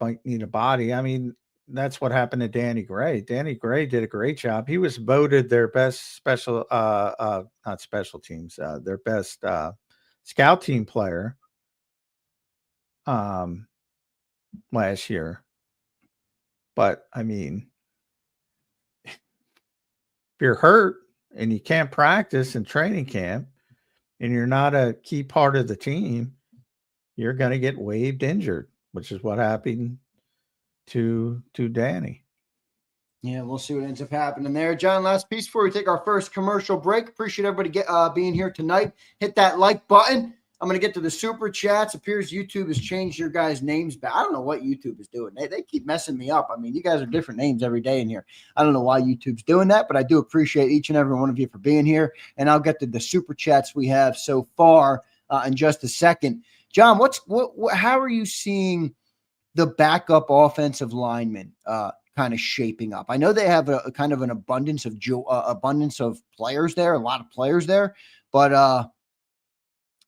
Speaker 3: might need a body. I mean, that's what happened to Danny Gray. Danny Gray did a great job. He was voted their best special, not special teams, their best scout team player last year. But I mean, if you're hurt and you can't practice in training camp and you're not a key part of the team, you're going to get waived injured, which is what happened to Danny.
Speaker 2: Yeah, we'll see what ends up happening there. John, last piece before we take our first commercial break. Appreciate everybody being here tonight. Hit that like button. I'm going to get to the super chats. Appears YouTube has changed your guys' names back. I don't know what YouTube is doing. They keep messing me up. I mean, you guys are different names every day in here. I don't know why YouTube's doing that, but I do appreciate each and every one of you for being here. And I'll get to the super chats we have so far in just a second. John, how are you seeing the backup offensive linemen kind of shaping up? I know they have a kind of an abundance of players there, a lot of players there, but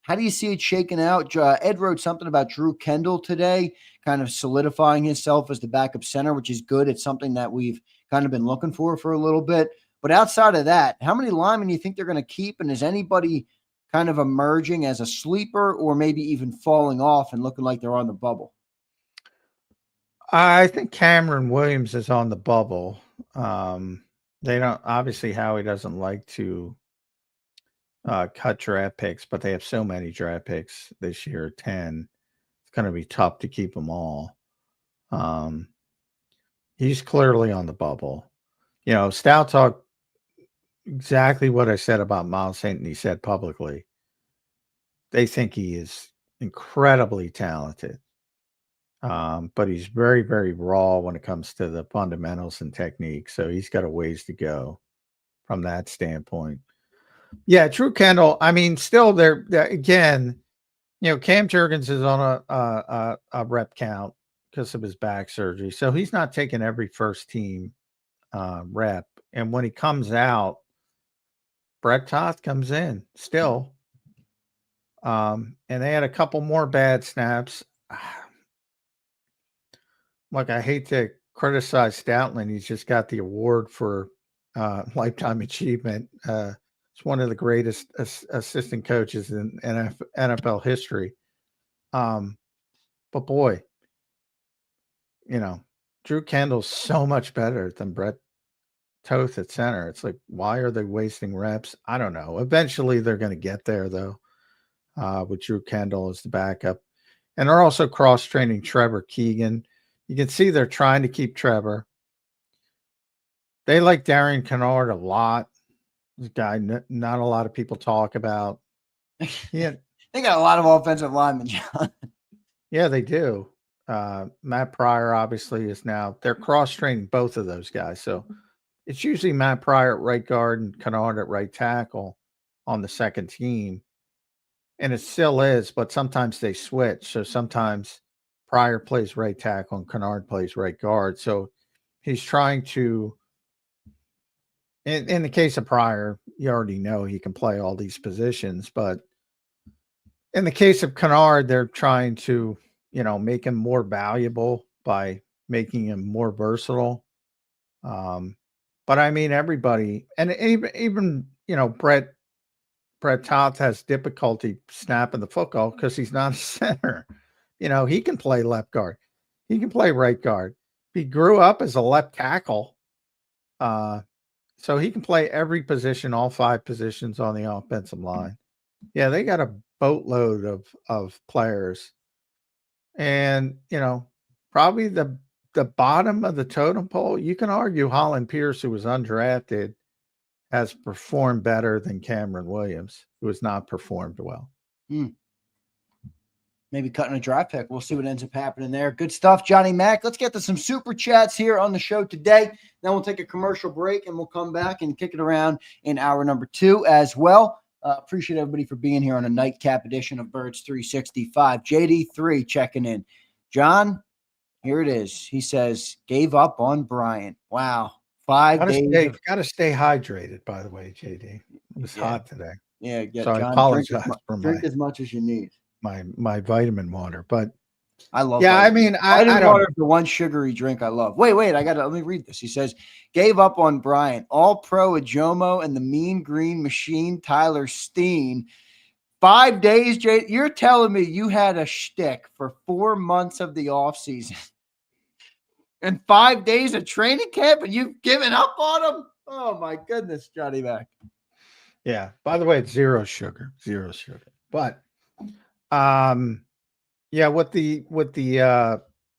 Speaker 2: how do you see it shaking out? Ed wrote something about Drew Kendall today, kind of solidifying himself as the backup center, which is good. It's something that we've kind of been looking for a little bit. But outside of that, how many linemen do you think they're going to keep? And is anybody kind of emerging as a sleeper or maybe even falling off and looking like they're on the bubble?
Speaker 3: I think Cameron Williams is on the bubble. They don't, obviously Howie doesn't like to cut draft picks, but they have so many draft picks this year, 10. It's going to be tough to keep them all. He's clearly on the bubble. You know, Stout talked exactly what I said about Miles Hinton. He said publicly, they think he is incredibly talented. But he's very, very raw when it comes to the fundamentals and technique. So he's got a ways to go from that standpoint. Yeah, Drew Kendall. I mean, still there again. You know, Cam Jurgens is on a rep count because of his back surgery, so he's not taking every first team rep. And when he comes out, Brett Toth comes in still, and they had a couple more bad snaps. Look, I hate to criticize Stoutland. He's just got the award for lifetime achievement. It's one of the greatest assistant coaches in NFL history. But boy, you know, Drew Kendall's so much better than Brett Toth at center. It's like, why are they wasting reps? I don't know. Eventually they're going to get there, though, with Drew Kendall as the backup. And they're also cross-training Trevor Keegan. You can see they're trying to keep Trevor. They like Darian Kennard a lot. This guy not a lot of people talk about. Yeah,
Speaker 2: they got a lot of offensive linemen, John.
Speaker 3: Yeah, they do. Matt Pryor obviously is now, they're cross-training both of those guys. So it's usually Matt Pryor at right guard and Kennard at right tackle on the second team. And it still is, but sometimes they switch. So sometimes Pryor plays right tackle and Kennard plays right guard. So he's trying to, in the case of Pryor, you already know he can play all these positions. But in the case of Kennard, they're trying to, you know, make him more valuable by making him more versatile. But I mean, everybody, and even you know, Brett Toth has difficulty snapping the football because he's not a center. You know, he can play left guard. He can play right guard. He grew up as a left tackle. So he can play every position, all 5 positions on the offensive line. Yeah, they got a boatload of players. And, you know, probably the bottom of the totem pole, you can argue Holland Pierce, who was undrafted, has performed better than Cameron Williams, who has not performed well.
Speaker 2: Maybe cutting a draft pick. We'll see what ends up happening there. Good stuff, Johnny Mac. Let's get to some super chats here on the show today. Then we'll take a commercial break and we'll come back and kick it around in hour number 2 as well. Appreciate everybody for being here on a nightcap edition of Birds 365. JD3 checking in. John, here it is. He says, gave up on Bryant. Wow. 5 days.
Speaker 3: Got to stay hydrated, by the way, JD. It was hot today.
Speaker 2: Yeah.
Speaker 3: So
Speaker 2: John,
Speaker 3: I apologize
Speaker 2: drink as much as you need.
Speaker 3: My vitamin water. But
Speaker 2: I love
Speaker 3: Yeah,
Speaker 2: vitamin.
Speaker 3: I mean, I
Speaker 2: Vitamin
Speaker 3: don't.
Speaker 2: water is the one sugary drink I love. Wait, let me read this. He says, gave up on Bryant, all pro Ajomo and the mean green machine, Tyler Steen. 5 days, Jay. You're telling me you had a shtick for 4 months of the offseason and 5 days of training camp, and you've given up on him? Oh my goodness, Johnny Mac.
Speaker 3: Yeah. By the way, it's zero sugar. But yeah,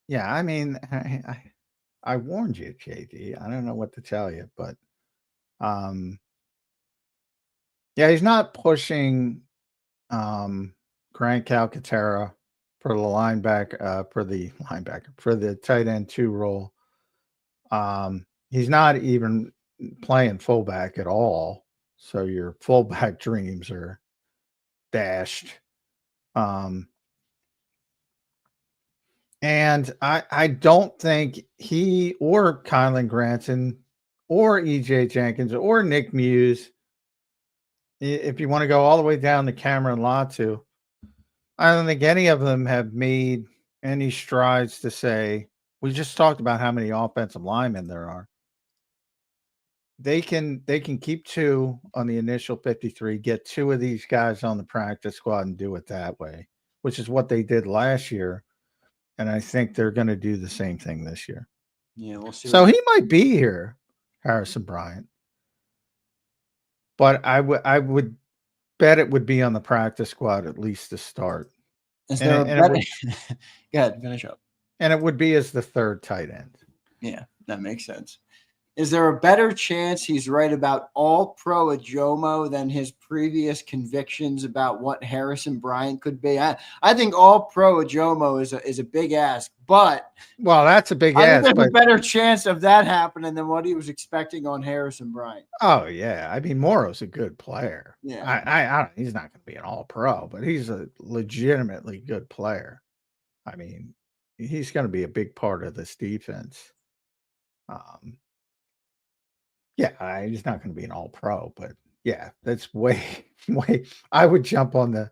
Speaker 3: yeah, I mean, I warned you, JD. I don't know what to tell you, but yeah, he's not pushing Grant Calcaterra for the for the tight end 2 role. He's not even playing fullback at all. So your fullback dreams are dashed. And I don't think he or Kylan Granson or EJ Jenkins or Nick Muse, if you want to go all the way down to Cameron Latu, I don't think any of them have made any strides to say, we just talked about how many offensive linemen there are. They can keep 2 on the initial 53, get 2 of these guys on the practice squad and do it that way, which is what they did last year. And I think they're going to do the same thing this year.
Speaker 2: Yeah, we'll see.
Speaker 3: So he might be here, Harrison Bryant. But I would bet it would be on the practice squad at least to start.
Speaker 2: Is there a better? Go ahead, finish up.
Speaker 3: And it would be as the 3rd tight end.
Speaker 2: Yeah, that makes sense. Is there a better chance he's right about all pro Ajomo than his previous convictions about what Harrison Bryant could be? I think all pro Ajomo is a big ask, but
Speaker 3: that's a big ask.
Speaker 2: There's a better chance of that happening than what he was expecting on Harrison Bryant.
Speaker 3: Oh yeah, I mean Morrow's a good player.
Speaker 2: Yeah,
Speaker 3: I he's not going to be an all pro, but he's a legitimately good player. I mean, he's going to be a big part of this defense. Yeah, he's not going to be an all-pro, but yeah, that's way. I would jump on the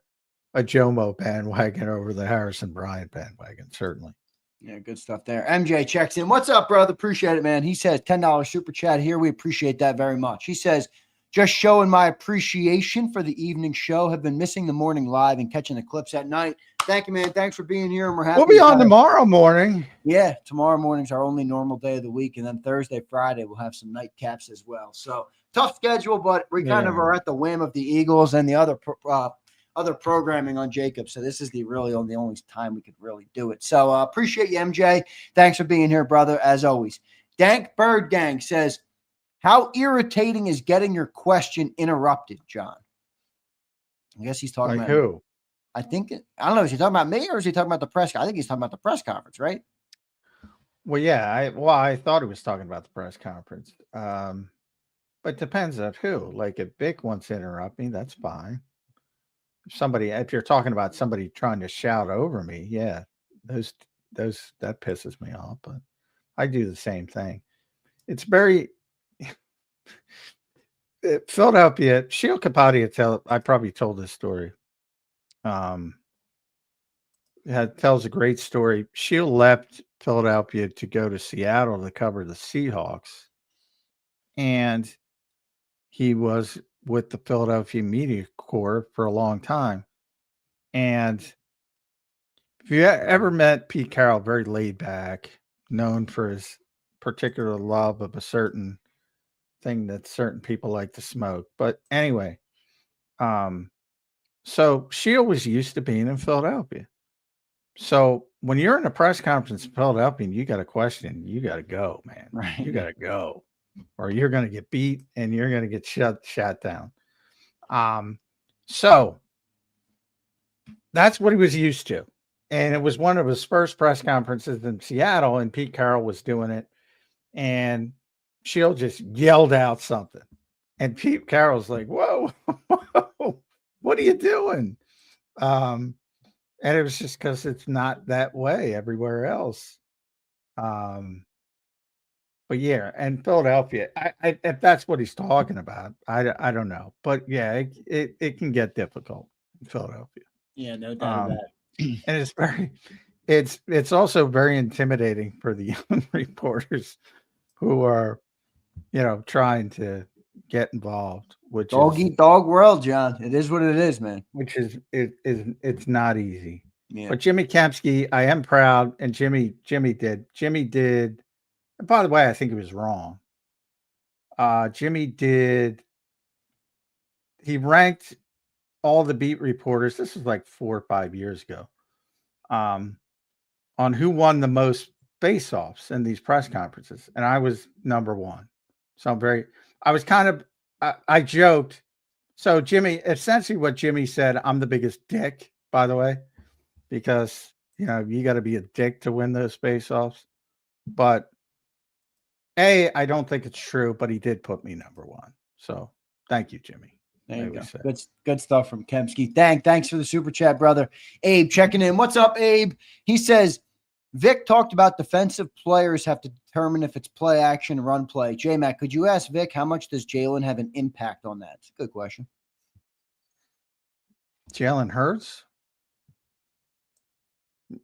Speaker 3: Ajomo bandwagon over the Harrison Bryant bandwagon, certainly.
Speaker 2: Yeah, good stuff there. MJ checks in. What's up, brother? Appreciate it, man. He says $10 super chat here. We appreciate that very much. He says, just showing my appreciation for the evening show. Have been missing the morning live and catching the clips at night. Thank you, man. Thanks for being here. And we're happy.
Speaker 3: We'll be on tomorrow morning.
Speaker 2: Yeah, tomorrow morning's our only normal day of the week. And then Thursday, Friday, we'll have some night caps as well. So tough schedule, but we kind of are at the whim of the Eagles and the other programming on JAKIB. So this is the only time we could really do it. So appreciate you, MJ. Thanks for being here, brother, as always. Dank Bird Gang says, how irritating is getting your question interrupted, John? I guess he's talking about
Speaker 3: who?
Speaker 2: I don't know. Is he talking about me or is he talking about the press? I think he's talking about the press conference, right?
Speaker 3: Well, yeah. I thought he was talking about the press conference. But it depends on who. Like if Vic wants to interrupt me, that's fine. If you're talking about somebody trying to shout over me, yeah, those that pisses me off. But I do the same thing. It's very Philadelphia. Sheil Kapadia I probably told this story. Tells a great story. Sheil left Philadelphia to go to Seattle to cover the Seahawks, and he was with the Philadelphia Media Corps for a long time. And if you ever met Pete Carroll, very laid back, known for his particular love of a certain thing that certain people like to smoke. But anyway, so Sheil was used to being in Philadelphia. So when you're in a press conference in Philadelphia and you got a question, you got to go, man.
Speaker 2: Right.
Speaker 3: You got to go, or you're going to get beat and you're going to get shut down. So that's what he was used to. And it was one of his first press conferences in Seattle, and Pete Carroll was doing it. And Sheil just yelled out something. And Pete Carroll's like, whoa, what are you doing? And it was just because it's not that way everywhere else. But yeah, and Philadelphia, if that's what he's talking about, I don't know. But yeah, it can get difficult in Philadelphia.
Speaker 2: Yeah, no doubt about it.
Speaker 3: And it's also very intimidating for the young reporters who are, trying to get involved, which
Speaker 2: Dog
Speaker 3: is
Speaker 2: eat dog world, John. It is what it is, man.
Speaker 3: it's not easy.
Speaker 2: Yeah.
Speaker 3: But Jimmy Kempski, I am proud, and Jimmy did. And by the way, I think he was wrong. Jimmy did. He ranked all the beat reporters. This was like 4 or 5 years ago. On who won the most face-offs in these press conferences, and I was number one. So I joked. So Jimmy, essentially what Jimmy said, I'm the biggest dick, by the way, because you got to be a dick to win those face-offs. But I don't think it's true, but he did put me number one. So thank you, Jimmy.
Speaker 2: There you go. Good stuff from Kempski. Thanks for the super chat, brother. Abe checking in. What's up, Abe? He says, Vic talked about defensive players have to determine if it's play action, run play. J-Mac, could you ask Vic how much does Jalen have an impact on that? It's a good question.
Speaker 3: Jalen Hurts?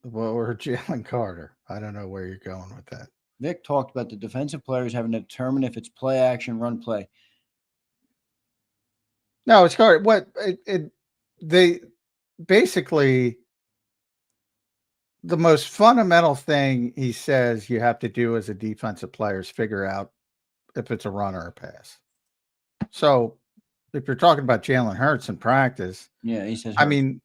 Speaker 3: Well, or Jalen Carter? I don't know where you're going with that.
Speaker 2: Vic talked about the defensive players having to determine if it's play action, run play.
Speaker 3: No, it's Carter. They basically, the most fundamental thing he says you have to do as a defensive player is figure out if it's a run or a pass. So if you're talking about Jalen Hurts in practice,
Speaker 2: yeah, he says,
Speaker 3: I mean,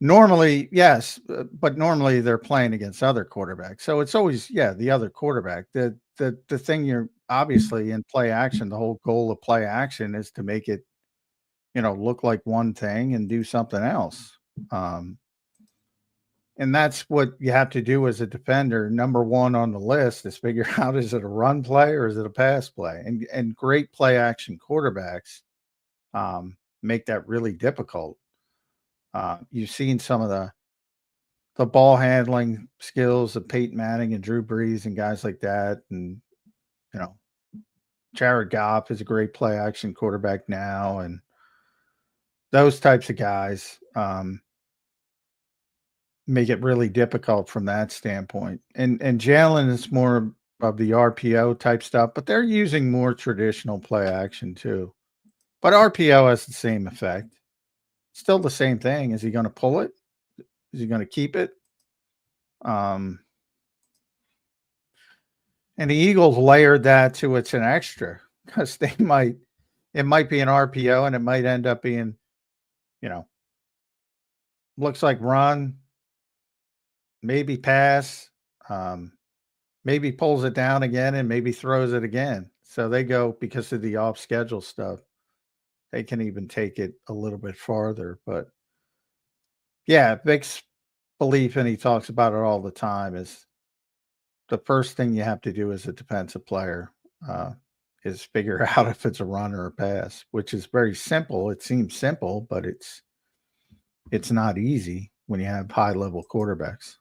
Speaker 3: normally, yes, but normally they're playing against other quarterbacks. So it's always, the other quarterback. The thing you're obviously in play action, the whole goal of play action is to make it, look like one thing and do something else. And that's what you have to do as a defender. Number one on the list is figure out, is it a run play or is it a pass play? And great play action quarterbacks make that really difficult. You've seen some of the ball handling skills of Peyton Manning and Drew Brees and guys like that. And, Jared Goff is a great play action quarterback now. And those types of guys make it really difficult from that standpoint. And Jalen is more of the RPO type stuff, but they're using more traditional play action too. But RPO has the same effect. Still the same thing. Is he going to pull it? Is he going to keep it? And the Eagles layered that to it's an extra because it might be an RPO and it might end up being, looks like run, maybe pass, maybe pulls it down again and maybe throws it again. So they go, because of the off schedule stuff, they can even take it a little bit farther. But yeah, Vic's belief, and he talks about it all the time, is the first thing you have to do as a defensive player is figure out if it's a run or a pass, which is very simple. It seems simple, but it's not easy when you have high-level quarterbacks.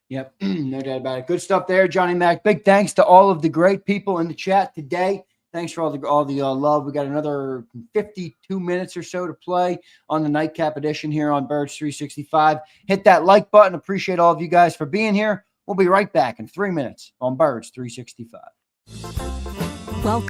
Speaker 2: Yep, no doubt about it. Good stuff there, Johnny Mac. Big thanks to all of the great people in the chat today. Thanks for all the love. We got another 52 minutes or so to play on the nightcap edition here on Birds 365. Hit that like button. Appreciate all of you guys for being here. We'll be right back in 3 minutes on Birds 365.
Speaker 4: Welcome.